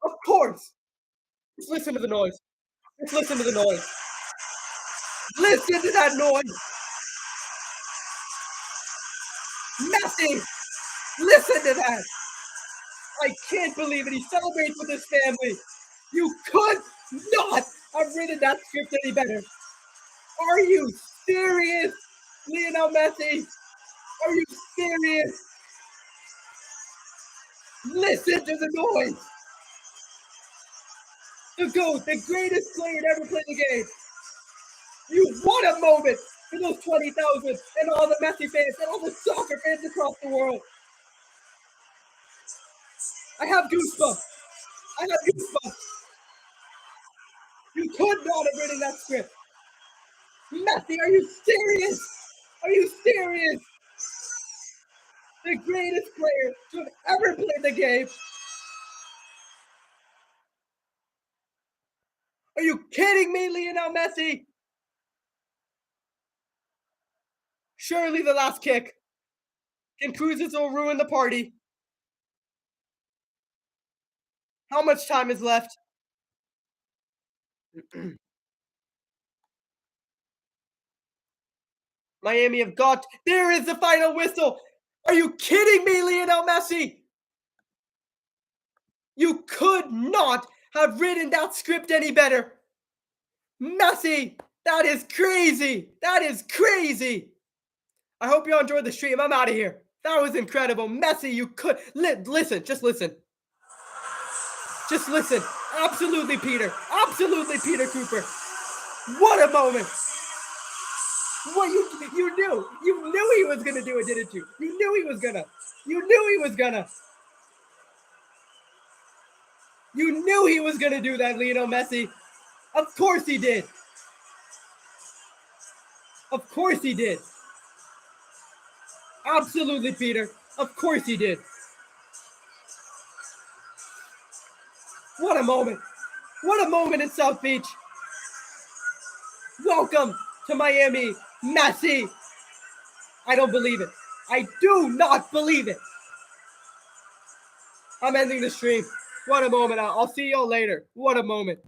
Of course. Just listen to the noise. Just listen to the noise. Listen to that noise. Messi! Listen to that. I can't believe it. He celebrates with his family. You could not have written that script any better. Are you serious, Lionel Messi? Are you serious? Listen to the noise. The GOAT, the greatest player to ever play the game. What a moment for those 20,000 and all the Messi fans and all the soccer fans across the world. I have goosebumps. I have goosebumps. You could not have written that script. Messi, are you serious? Are you serious? The greatest player to have ever played the game. Are you kidding me, Lionel Messi? Surely the last kick. Can Cruz Azul ruin the party? How much time is left? Miami have got. There is the final whistle. Are you kidding me, Lionel Messi? You could not have written that script any better. Messi, that is crazy. That is crazy. I hope you all enjoyed the stream. I'm out of here. That was incredible. Messi, you could. Listen, just listen. Just listen. Absolutely, Peter. Absolutely, Peter Cooper. What a moment. What you knew he was gonna do it, didn't you? You knew he was gonna. You knew he was gonna. You knew he was gonna do that, Lionel Messi. Of course he did. Of course he did. Absolutely, Peter. Of course he did. What a moment. What a moment in South Beach. Welcome to Miami, Messi. I don't believe it. I do not believe it. I'm ending the stream. What a moment. I'll see y'all later. What a moment.